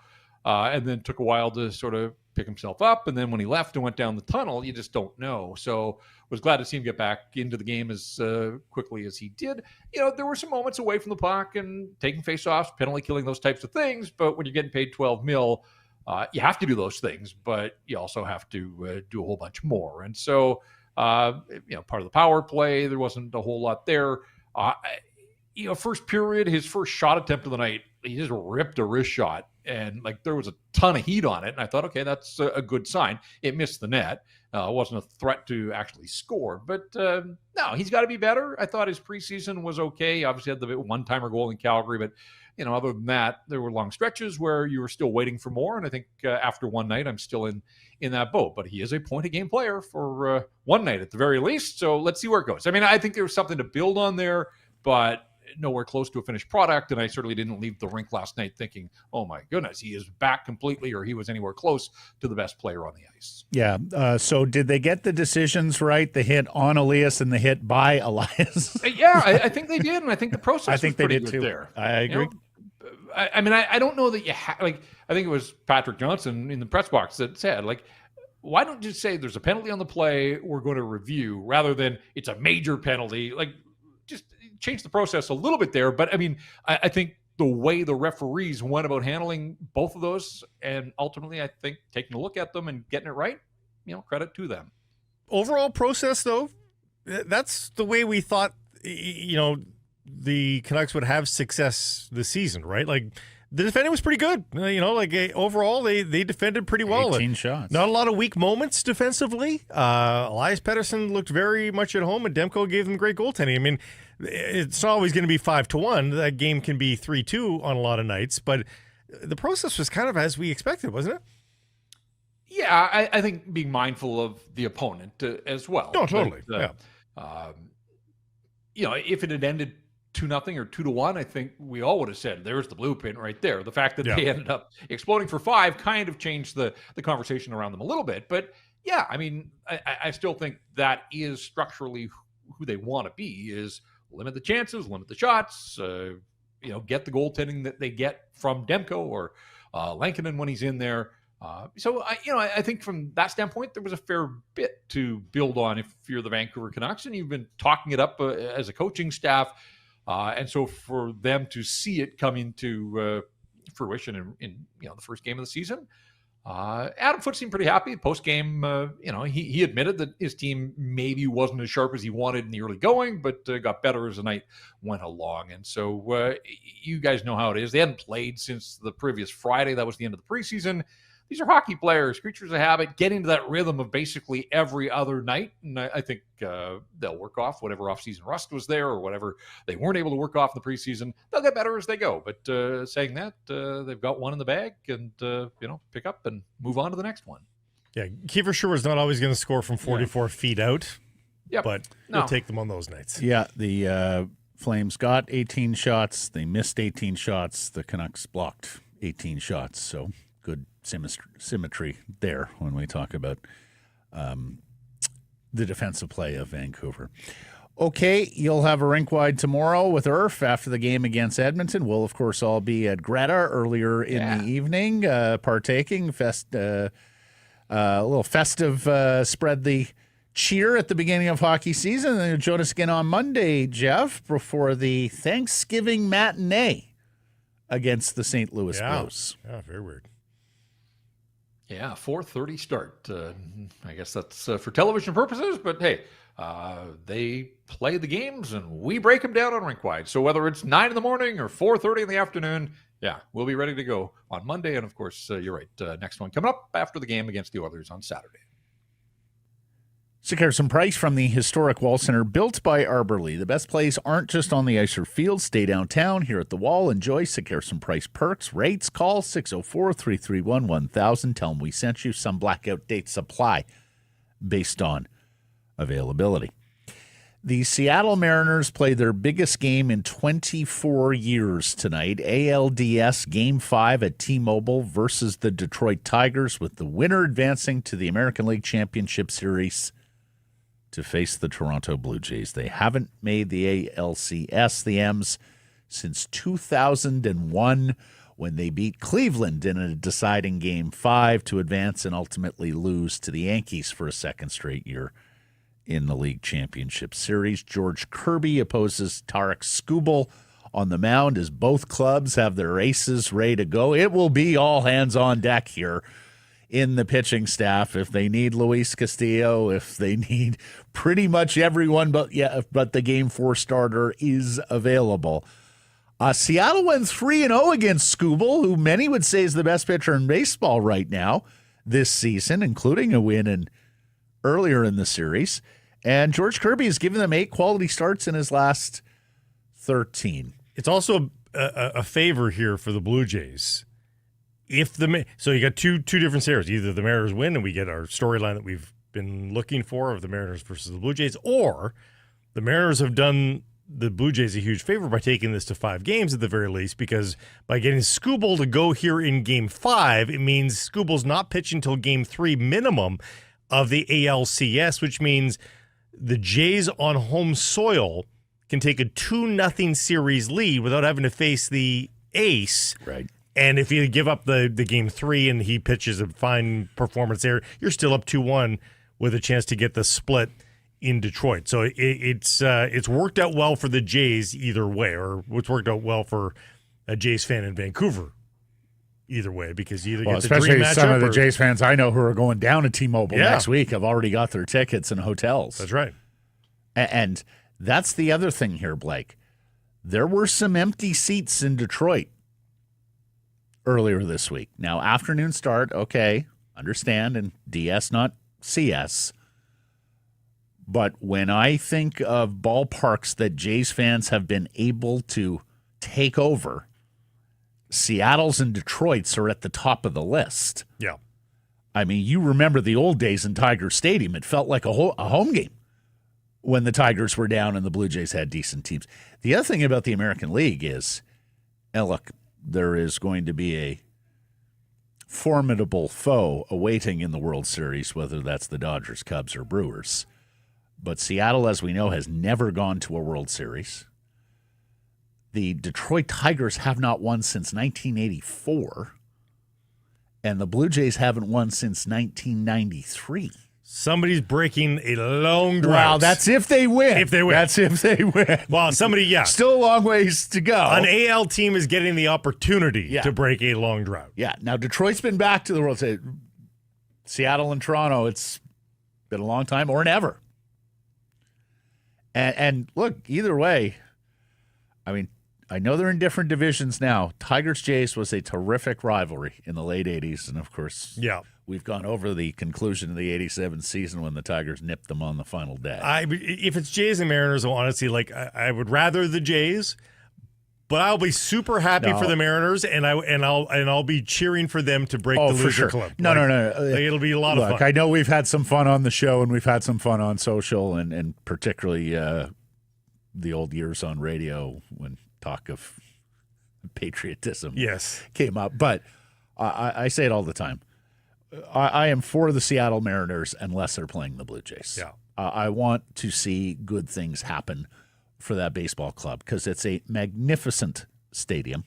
And then took a while to sort of pick himself up. And then when he left and went down the tunnel, you just don't know. So was glad to see him get back into the game as quickly as he did. There were some moments away from the puck and taking face-offs, penalty killing, those types of things. But when you're getting paid $12 million, you have to do those things, but you also have to do a whole bunch more. And so, part of the power play, there wasn't a whole lot there. First period, his first shot attempt of the night, he just ripped a wrist shot, and there was a ton of heat on it. And I thought, okay, that's a good sign. It missed the net. It wasn't a threat to actually score, but no, he's got to be better. I thought his preseason was okay. Obviously had the one-timer goal in Calgary, but other than that, there were long stretches where you were still waiting for more. And I think after one night, I'm still in that boat. But he is a point-a-game player for one night at the very least. So let's see where it goes. I mean, I think there was something to build on there, but nowhere close to a finished product. And I certainly didn't leave the rink last night thinking, oh my goodness, he is back completely, or he was anywhere close to the best player on the ice. Yeah. So did they get the decisions right? The hit on Elias and the hit by Elias? Yeah, I think they did. And I think the process I think was they pretty did good too. there. I agree. I mean, I don't know that you have, I think it was Patrick Johnson in the press box that said, why don't you say there's a penalty on the play we're going to review rather than it's a major penalty? Just change the process a little bit there. But I mean, I think the way the referees went about handling both of those, and ultimately, I think taking a look at them and getting it right, credit to them. Overall process, though, that's the way we thought, the Canucks would have success this season, right? The defending was pretty good. Overall, they defended pretty well. 18 shots. Not a lot of weak moments defensively. Elias Paterson looked very much at home, and Demko gave them great goaltending. I mean, it's not always going to be 5-1. That game can be 3-2 on a lot of nights, but the process was kind of as we expected, wasn't it? Yeah, I think being mindful of the opponent as well. No, totally. If it had ended 2-0 or 2-1, I think we all would have said there's the blueprint right there. The fact that they ended up exploding for 5 kind of changed the conversation around them a little bit. But yeah, I mean, I still think that is structurally who they want to be, is limit the chances, limit the shots, get the goaltending that they get from Demko or Lankinen when he's in there. So I think from that standpoint, there was a fair bit to build on if you're the Vancouver Canucks and you've been talking it up as a coaching staff. And so for them to see it come into fruition in the first game of the season, Adam Foote seemed pretty happy. Post game, he admitted that his team maybe wasn't as sharp as he wanted in the early going, but got better as the night went along. And so you guys know how it is. They hadn't played since the previous Friday. That was the end of the preseason. These are hockey players, creatures of habit, getting to that rhythm of basically every other night. And I think they'll work off whatever offseason rust was there or whatever they weren't able to work off in the preseason. They'll get better as they go. But saying that, they've got one in the bag and, pick up and move on to the next one. Yeah, Kiefer Sherwood's not always going to score from 44 feet out, but we'll take them on those nights. Yeah, the Flames got 18 shots. They missed 18 shots. The Canucks blocked 18 shots. So good symmetry there when we talk about the defensive play of Vancouver. Okay, you'll have a RinkWide tomorrow with Irf after the game against Edmonton. We'll, of course, all be at Greta earlier in the evening, partaking, a little festive, spread the cheer at the beginning of hockey season. And then you'll join us again on Monday, Jeff, before the Thanksgiving matinee against the St. Louis Blues. Yeah, very weird. Yeah, 4:30 start. I guess that's for television purposes, but hey, they play the games and we break them down on RinkWide. So whether it's 9 in the morning or 4:30 in the afternoon, we'll be ready to go on Monday. And of course, you're right. Next one coming up after the game against the Oilers on Saturday. Carson Price from the historic Wall Center, built by Arborlee. The best plays aren't just on the ice or field. Stay downtown here at the Wall. Enjoy Carson Price perks, rates. Call 604-331-1000. Tell them we sent you. Some blackout dates apply based on availability. The Seattle Mariners played their biggest game in 24 years tonight. ALDS Game 5 at T-Mobile versus the Detroit Tigers, with the winner advancing to the American League Championship Series to face the Toronto Blue Jays. They haven't made the ALCS, the M's, since 2001, when they beat Cleveland in a deciding Game 5 to advance and ultimately lose to the Yankees for a second straight year in the League Championship Series. George Kirby opposes Tarek Skubal on the mound as both clubs have their aces ready to go. It will be all hands on deck here in the pitching staff if they need Luis Castillo, if they need pretty much everyone, but the Game 4 starter is available. Seattle went 3-0 against Skubal, who many would say is the best pitcher in baseball right now this season, including a win earlier in the series. And George Kirby has given them 8 quality starts in his last 13. It's also a favor here for the Blue Jays. So you got two different scenarios. Either the Mariners win and we get our storyline that we've been looking for of the Mariners versus the Blue Jays, or the Mariners have done the Blue Jays a huge favor by taking this to 5 games at the very least, because by getting Skubal to go here in Game 5, it means Skubal's not pitching until Game 3 minimum of the ALCS, which means the Jays on home soil can take a 2-0 series lead without having to face the ace. Right. And if you give up the Game 3 and he pitches a fine performance there, you're still up 2-1 with a chance to get the split in Detroit. So it's worked out well for the Jays either way, or it's worked out well for a Jays fan in Vancouver either way, because you either get the dream especially matchup some of the Jays fans I know who are going down to T-Mobile Yeah. next week have already got their tickets and hotels. That's right. And that's the other thing here, Blake. There were some empty seats in Detroit earlier this week. Now, afternoon start, okay, understand, and DS, not CS. But when I think of ballparks that Jays fans have been able to take over, Seattle's and Detroit's are at the top of the list. Yeah. I mean, you remember the old days in Tiger Stadium. It felt like a home game when the Tigers were down and the Blue Jays had decent teams. The other thing about the American League is, and look, there is going to be a formidable foe awaiting in the World Series, whether that's the Dodgers, Cubs, or Brewers. But Seattle, as we know, has never gone to a World Series. The Detroit Tigers have not won since 1984. And the Blue Jays haven't won since 1993. Somebody's breaking a long drought. Wow, that's if they win. If they win. That's if they win. Well, Still a long ways to go. An AL team is getting the opportunity to break a long drought. Yeah. Now, Detroit's been back to the World Series. Seattle and Toronto, it's been a long time or never. And look, either way, I mean, I know they're in different divisions now. Tigers-Jays was a terrific rivalry in the late 80s. And, of course, we've gone over the conclusion of the 87 season when the Tigers nipped them on the final day. If it's Jays and Mariners, honestly, I would rather the Jays, but I'll be super happy for the Mariners, and I'll be cheering for them to break the loser club. No. It'll be a lot of fun. I know we've had some fun on the show, and we've had some fun on social, and particularly the old years on radio when talk of patriotism came up. But I say it all the time. I am for the Seattle Mariners unless they're playing the Blue Jays. Yeah. I want to see good things happen for that baseball club because it's a magnificent stadium.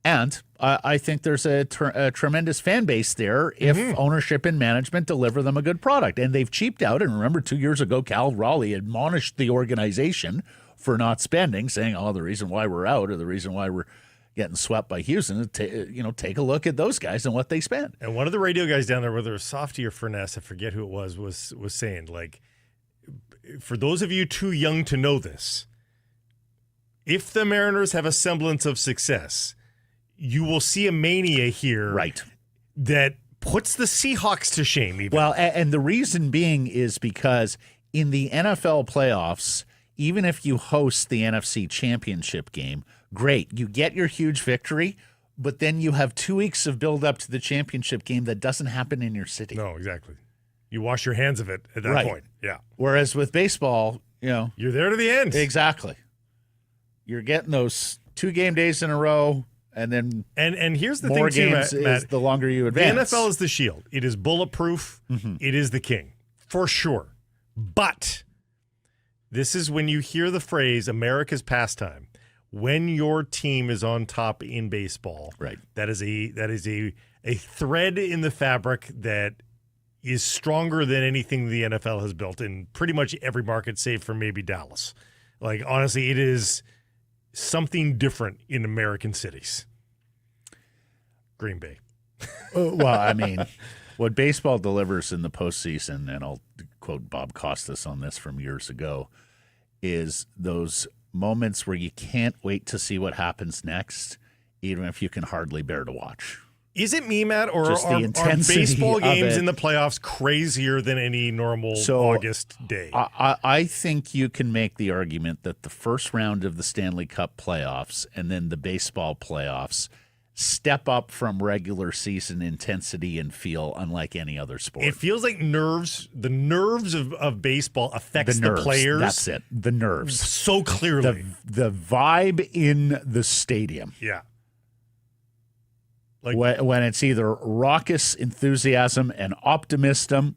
And I think there's a tremendous fan base there if ownership and management deliver them a good product. And they've cheaped out. And remember, 2 years ago, Cal Raleigh admonished the organization for not spending, saying, the reason why we're out or the reason why we're getting swept by Houston, take a look at those guys and what they spend. And one of the radio guys down there, whether it was Softy or Furness, I forget who it was saying, like, for those of you too young to know this, if the Mariners have a semblance of success, you will see a mania here that puts the Seahawks to shame. Even. Well, and the reason being is because in the NFL playoffs, even if you host the NFC Championship game, great, you get your huge victory, but then you have 2 weeks of build up to the championship game that doesn't happen in your city. No, exactly. You wash your hands of it at that point. Yeah. Whereas with baseball, you're there to the end. Exactly. You're getting those 2 game days in a row, and then and here's the more thing games too, Matt, is the longer you advance. The NFL is the shield. It is bulletproof. It is the king, for sure. But this is when you hear the phrase America's pastime. when your team is on top in baseball, Right. that is a thread in the fabric that is stronger than anything the NFL has built in pretty much every market, save for maybe Dallas. Like, honestly, it is something different in American cities. Green Bay. Well, I mean, what baseball delivers in the postseason, and I'll quote Bob Costas on this from years ago, is those moments where you can't wait to see what happens next, even if you can hardly bear to watch. Is it me, Matt, or Just the are intensity baseball of games it. in the playoffs crazier than any normal August day? I think you can make the argument that the first round of the Stanley Cup playoffs and then the baseball playoffs step up from regular season intensity and feel unlike any other sport. It feels like the nerves of baseball affects nerves, the players. That's it. The nerves. So clearly. The vibe in the stadium. Yeah. Like when it's either raucous enthusiasm and optimism,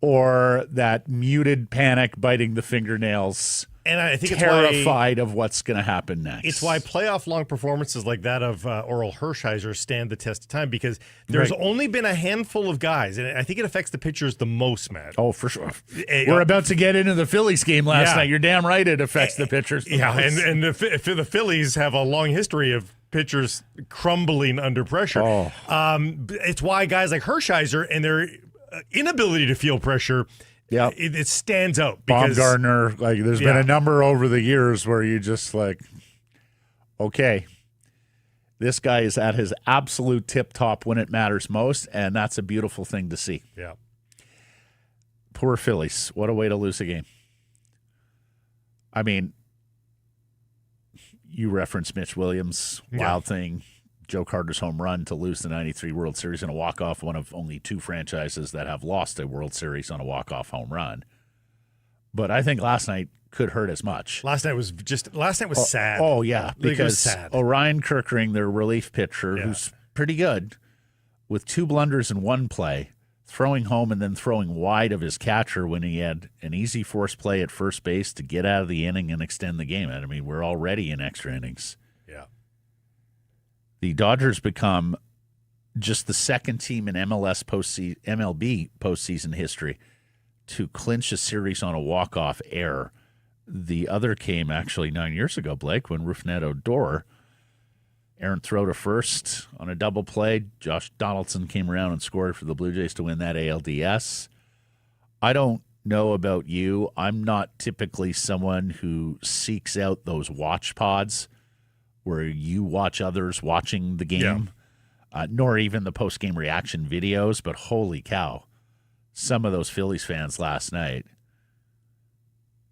or that muted panic biting the fingernails. And I think terrified of what's going to happen next. It's why playoff-long performances like that of Oral Hershiser stand the test of time, because there's only been a handful of guys, and I think it affects the pitchers the most, Matt. Oh, for sure. We're about to get into the Phillies game last night. You're damn right it affects the pitchers the most. And the Phillies have a long history of pitchers crumbling under pressure. Oh. It's why guys like Hershiser and their inability to feel pressure, it stands out. Because Baumgartner, like there's been a number over the years where you just like, okay, this guy is at his absolute tip top when it matters most, and that's a beautiful thing to see. Yeah. Poor Phillies. What a way to lose a game. I mean, you referenced Mitch Williams, wild thing, Joe Carter's home run to lose the 93 World Series in a walk-off, one of only two franchises that have lost a World Series on a walk-off home run. But I think last night could hurt as much. Last night was sad. Oh, yeah, Like, it was because sad. Orion Kirkering, their relief pitcher, who's pretty good, with two blunders in one play, throwing home and then throwing wide of his catcher when he had an easy force play at first base to get out of the inning and extend the game. I mean, we're already in extra innings. Yeah. The Dodgers become just the second team in MLB postseason history to clinch a series on a walk-off error. The other came actually 9 years ago, Blake, when Rougned Odor, Aaron throw to first on a double play. Josh Donaldson came around and scored for the Blue Jays to win that ALDS. I don't know about you. I'm not typically someone who seeks out those watch pods where you watch others watching the game, nor even the post-game reaction videos, but holy cow, some of those Phillies fans last night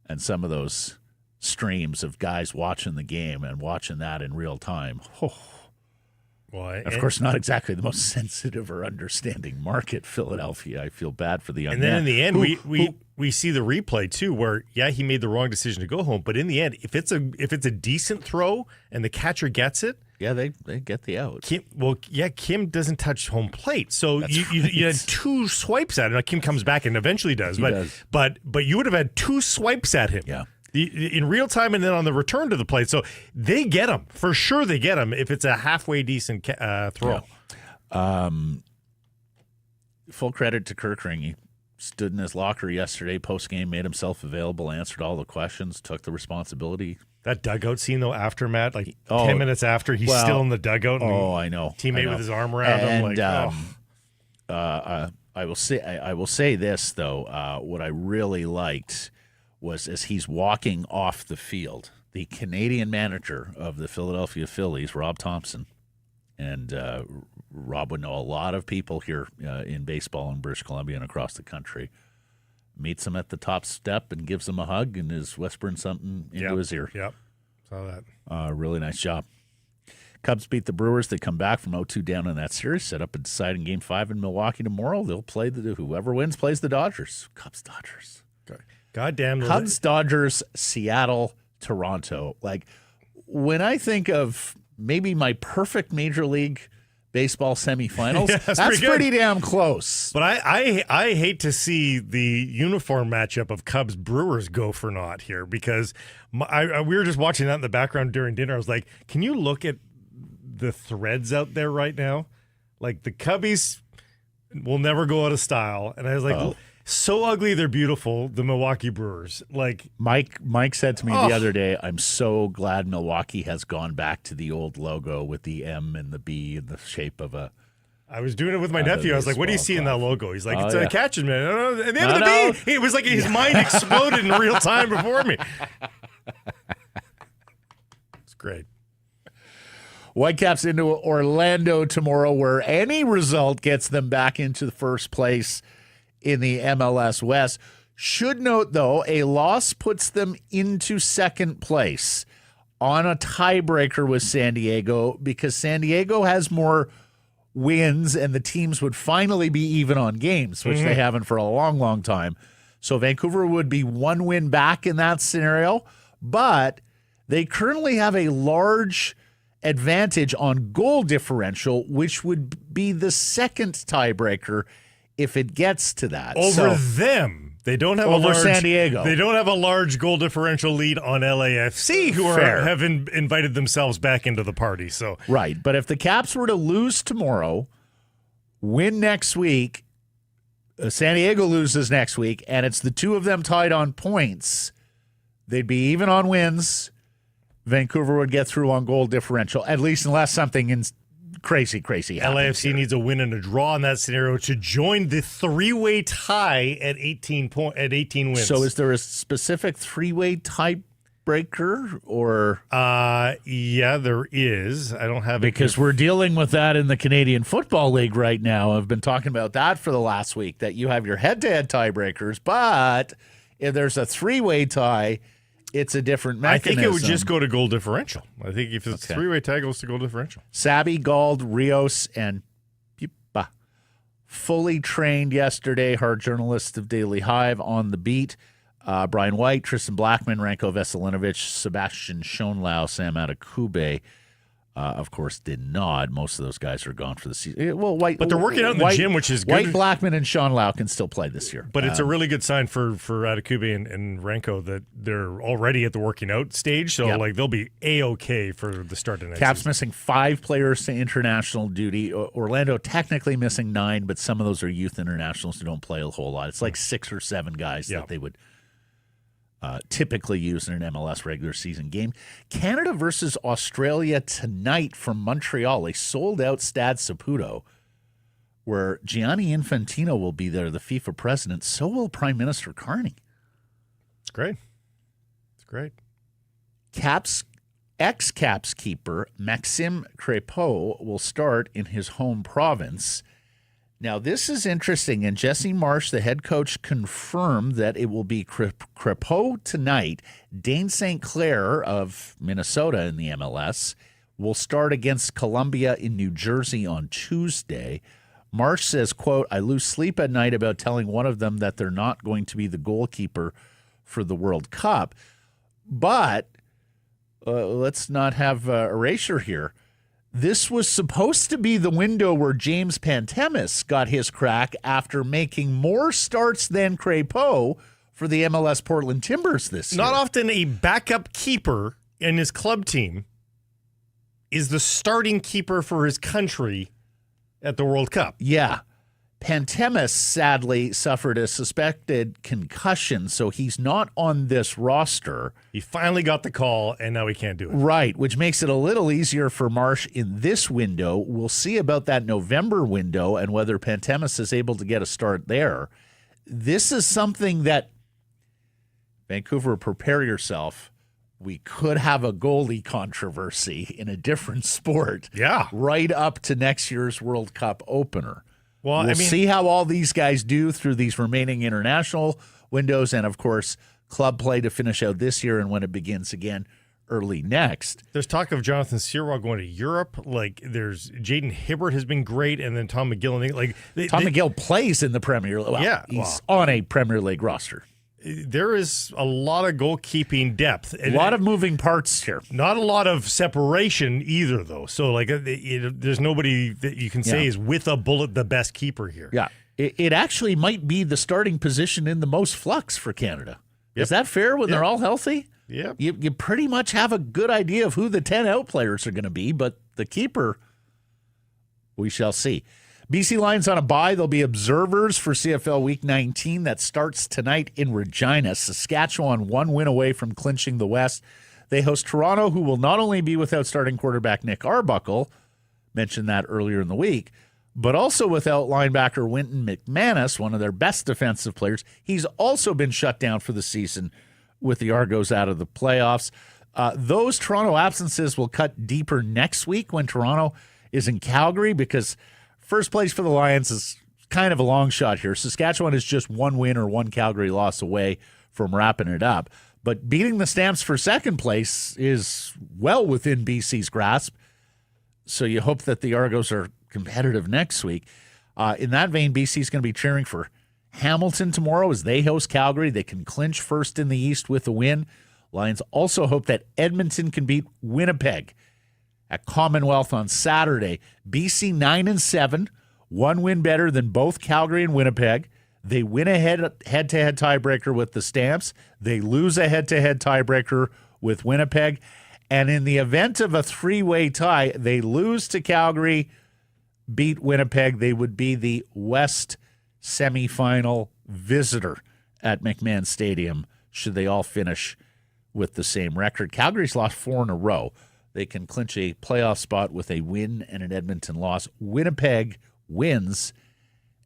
and some of those streams of guys watching the game and watching that in real time. Oh. Why? Of course, not exactly the most sensitive or understanding market, Philadelphia. I feel bad for the young And then man. in the end, we see the replay too, where he made the wrong decision to go home, but in the end, if it's a decent throw and the catcher gets it, they get the out. Kim doesn't touch home plate, so That's you had two swipes at him. Like, Kim comes back and eventually does, but you would have had two swipes at him. Yeah. In real time and then on the return to the plate. So they get him. For sure they get him if it's a halfway decent throw. Yeah. Full credit to Kirkering. He stood in his locker yesterday, post-game, made himself available, answered all the questions, took the responsibility. That dugout scene, though, after, Matt, 10 minutes after, he's still in the dugout. And I know. Teammate with his arm around him. I will say this, though. What I really liked was as he's walking off the field, the Canadian manager of the Philadelphia Phillies, Rob Thompson, and Rob would know a lot of people here in baseball in British Columbia and across the country, meets him at the top step and gives him a hug and is whispering something into his ear. Yep, saw that. Really nice job. Cubs beat the Brewers. They come back from 0-2 down in that series, set up a deciding Game 5 in Milwaukee tomorrow. They'll play whoever wins plays the Dodgers. Cubs-Dodgers. Goddamn. Cubs, Dodgers, Seattle, Toronto. Like, when I think of maybe my perfect Major League baseball semifinals. Yeah, that's pretty damn close. But I hate to see the uniform matchup of Cubs Brewers go for naught here, because we were just watching that in the background during dinner. I was like, can you look at the threads out there right now? Like, the Cubbies will never go out of style. And I was like, so ugly they're beautiful, the Milwaukee Brewers. Like, Mike said to me the other day, I'm so glad Milwaukee has gone back to the old logo with the M and the B in the shape of a... I was doing it with my nephew. I was like, what do you see in that logo? He's like, it's a catcher's man. And the end of the day, it was like his mind exploded in real time before me. It's great. Whitecaps into Orlando tomorrow, where any result gets them back into the first place in the MLS West. Should note, though, a loss puts them into second place on a tiebreaker with San Diego, because San Diego has more wins and the teams would finally be even on games, which they haven't for a long, long time. So Vancouver would be one win back in that scenario, but they currently have a large advantage on goal differential, which would be the second tiebreaker if it gets to that. Over them. They don't have over San Diego. They don't have a large goal differential lead on LAFC, who have invited themselves back into the party. So right, but if the Caps were to lose tomorrow, win next week, San Diego loses next week, and it's the two of them tied on points, they'd be even on wins. Vancouver would get through on goal differential, at least unless something crazy happens. LAFC needs a win and a draw in that scenario to join the three-way tie at 18 wins. So is there a specific three-way tiebreaker, or? Yeah, there is. I don't have it. Because we're dealing with that in the Canadian Football League right now. I've been talking about that for the last week, that you have your head-to-head tiebreakers, but if there's a three-way tie, it's a different mechanism. I think it would just go to goal differential. I think if it's three-way tie, it goes to goal differential. Sabi, Gald, Rios, and Pipa fully trained yesterday. Hard journalist of Daily Hive on the beat. Brian White, Tristan Blackman, Ranko Veselinovic, Sebastian Schonlau, Sam Adekube, of course, did not. Most of those guys are gone for the season. Well, but they're working out in the gym, which is good. White, Blackman, and Schonlau can still play this year. But it's a really good sign for Adekube and Ranko that they're already at the working out stage. So like they'll be A-OK for the start of next Caps season. missing 5 players to international duty. Orlando technically missing 9, but some of those are youth internationals who don't play a whole lot. It's like 6 or 7 guys that they would typically use in an MLS regular season game. Canada versus Australia tonight from Montreal, a sold-out Stade Saputo, where Gianni Infantino will be there, the FIFA president. So will Prime Minister Carney. It's great. It's great. Ex-Caps keeper Maxime Crépeau will start in his home province. Now, this is interesting, and Jesse Marsh, the head coach, confirmed that it will be Crépeau tonight. Dane St. Clair of Minnesota in the MLS will start against Columbia in New Jersey on Tuesday. Marsh says, quote, I lose sleep at night about telling one of them that they're not going to be the goalkeeper for the World Cup. But let's not have erasure here. This was supposed to be the window where James Pantemis got his crack after making more starts than Crépeau for the MLS Portland Timbers this year. Not often a backup keeper in his club team is the starting keeper for his country at the World Cup. Yeah. Pantemis sadly suffered a suspected concussion, so he's not on this roster. He finally got the call, and now he can't do it. Right, which makes it a little easier for Marsh in this window. We'll see about that November window and whether Pantemis is able to get a start there. This is something that, Vancouver, prepare yourself. We could have a goalie controversy in a different sport right up to next year's World Cup opener. Well, we'll see how all these guys do through these remaining international windows and, of course, club play to finish out this year and when it begins again early next. There's talk of Jonathan Sirois going to Europe. Like, there's Jaden Hibbert has been great, and then Tom McGill. Tom McGill plays in the Premier League. Well, he's on a Premier League roster. there is a lot of goalkeeping depth. A lot of moving parts here. Not a lot of separation either, though. So, like, there's nobody that you can say is with a bullet the best keeper here. Yeah. It actually might be the starting position in the most flux for Canada. Yep. Is that fair when they're all healthy? Yeah. You pretty much have a good idea of who the 10 out players are going to be, but the keeper, we shall see. BC Lions on a bye. They'll be observers for CFL Week 19. That starts tonight in Regina. Saskatchewan 1 win away from clinching the West. They host Toronto, who will not only be without starting quarterback Nick Arbuckle, mentioned that earlier in the week, but also without linebacker Wynton McManus, one of their best defensive players. He's also been shut down for the season with the Argos out of the playoffs. Those Toronto absences will cut deeper next week when Toronto is in Calgary, because first place for the Lions is kind of a long shot here. Saskatchewan is just 1 win or 1 Calgary loss away from wrapping it up. But beating the Stamps for second place is well within BC's grasp. So you hope that the Argos are competitive next week. In that vein, BC is going to be cheering for Hamilton tomorrow as they host Calgary. They can clinch first in the East with a win. Lions also hope that Edmonton can beat Winnipeg at Commonwealth on Saturday. BC 9-7, 1 win better than both Calgary and Winnipeg. They win a head-to-head tiebreaker with the Stamps. They lose a head-to-head tiebreaker with Winnipeg. And in the event of a 3-way tie, they lose to Calgary, beat Winnipeg. They would be the West semifinal visitor at McMahon Stadium should they all finish with the same record. Calgary's lost 4 in a row. They can clinch a playoff spot with a win and an Edmonton loss. Winnipeg wins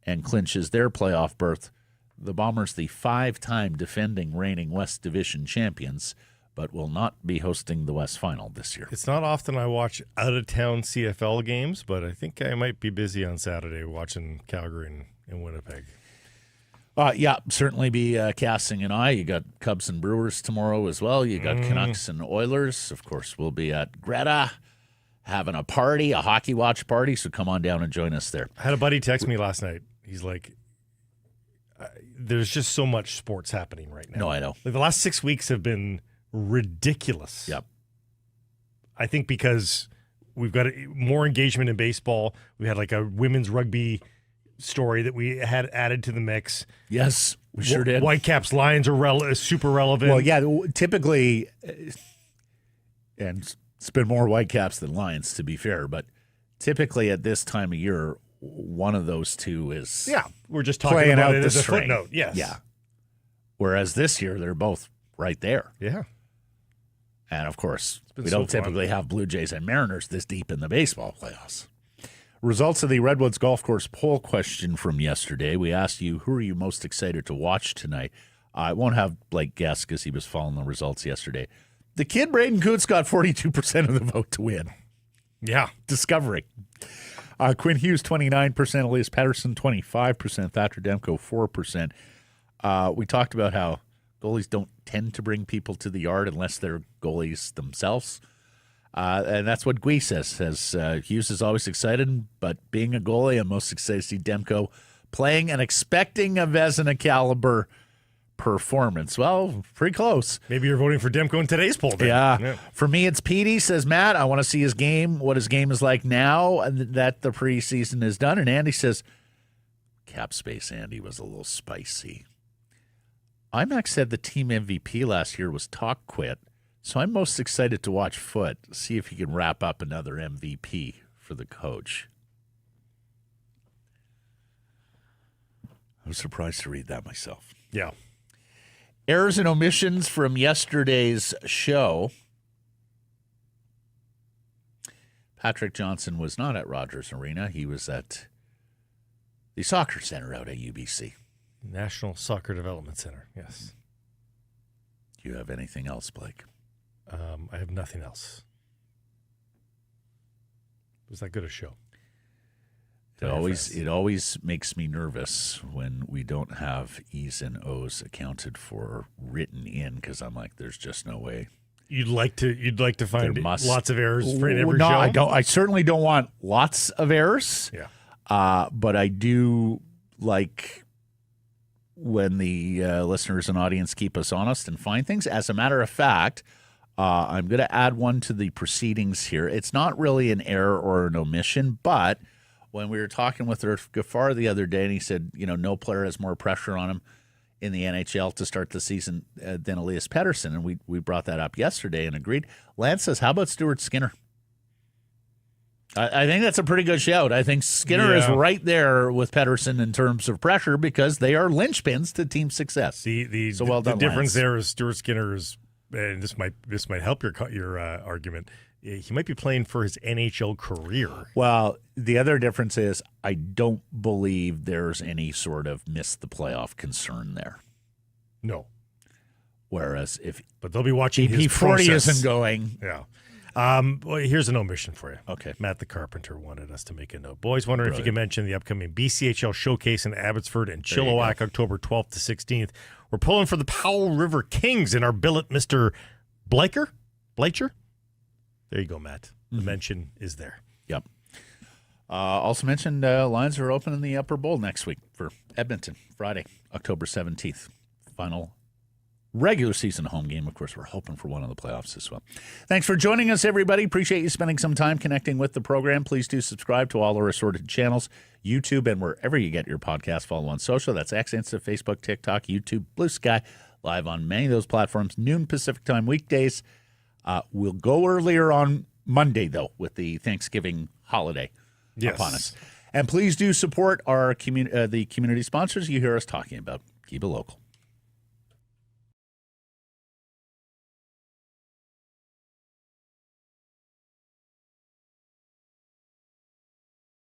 and clinches their playoff berth. The Bombers, the 5-time defending reigning West Division champions, but will not be hosting the West Final this year. It's not often I watch out-of-town CFL games, but I think I might be busy on Saturday watching Calgary and Winnipeg. Yeah, certainly be casting an eye. You got Cubs and Brewers tomorrow as well. You got Canucks and Oilers. Of course, we'll be at Räty having a party, a hockey watch party, so come on down and join us there. I had a buddy text me last night. He's like, there's just so much sports happening right now. No, I know. Like the last 6 weeks have been ridiculous. Yep. I think because we've got more engagement in baseball. We had like a women's rugby story that we had added to the mix. Yes, we sure did. Whitecaps Lions are super relevant. Well, yeah, typically, and it's been more Whitecaps than Lions, to be fair, but typically at this time of year, one of those two is we're just talking about it as a footnote. Yes. Yeah. Whereas this year, they're both right there. Yeah. And, of course, we don't typically have Blue Jays and Mariners this deep in the baseball playoffs. Results of the Redwoods Golf Course poll question from yesterday. We asked you, who are you most excited to watch tonight? I won't have Blake guess because he was following the results yesterday. The kid, Braden Coots, got 42% of the vote to win. Yeah. Discovery. Quinn Hughes, 29%. Elias Paterson, 25%. Thatcher Demko, 4%. We talked about how goalies don't tend to bring people to the yard unless they're goalies themselves. And that's what Gui says. Hughes is always excited, but being a goalie, I'm most excited to see Demko playing and expecting a Vezina caliber performance. Well, pretty close. Maybe you're voting for Demko in today's poll. Yeah. For me, it's Petey, says Matt. I want to see his game, what his game is like now and that the preseason is done. And Andy says, cap space Andy was a little spicy. IMAX said the team MVP last year was Talk Quit. So I'm most excited to watch Foot, see if he can wrap up another MVP for the coach. I was surprised to read that myself. Yeah. Errors and omissions from yesterday's show. Patrick Johnson was not at Rogers Arena. He was at the Soccer Center out at UBC. National Soccer Development Center, yes. Do you have anything else, Blake? I have nothing else. It was that good a show. It always makes me nervous when we don't have E's and O's accounted for written in, because I'm like, there's just no way. You'd like to find lots of errors for every show? I don't. I certainly don't want lots of errors. Yeah. But I do like when the listeners and audience keep us honest and find things. As a matter of fact, I'm going to add one to the proceedings here. It's not really an error or an omission, but when we were talking with Gaffar the other day, and he said, no player has more pressure on him in the NHL to start the season than Elias Pettersson, and we brought that up yesterday and agreed. Lance says, how about Stuart Skinner? I think that's a pretty good shout. I think Skinner is right there with Paterson in terms of pressure because they are linchpins to team success. The difference there is Stuart Skinner is, and this might help your argument. He might be playing for his NHL career. Well, the other difference is I don't believe there's any sort of miss the playoff concern there. No. Whereas but they'll be watching his EP40 process. isn't going. Yeah. Well, here's an omission for you. Okay. Matt the Carpenter wanted us to make a note. Boys, wondering if you can mention the upcoming BCHL Showcase in Abbotsford and Chilliwack, October 12th to 16th. We're pulling for the Powell River Kings in our billet, Mr. Blecher? There you go, Matt. The mention is there. Yep. Also mentioned lines are open in the Upper Bowl next week for Edmonton, Friday, October 17th. Final regular season home game. Of course, we're hoping for one of the playoffs as well. Thanks for joining us, everybody. Appreciate you spending some time connecting with the program. Please do subscribe to all our assorted channels, YouTube, and wherever you get your podcast. Follow on social. That's X, Insta, Facebook, TikTok, YouTube, Blue Sky. Live on many of those platforms, noon Pacific time weekdays. We'll go earlier on Monday, though, with the Thanksgiving holiday upon us. And please do support our the community sponsors you hear us talking about. Keep it local.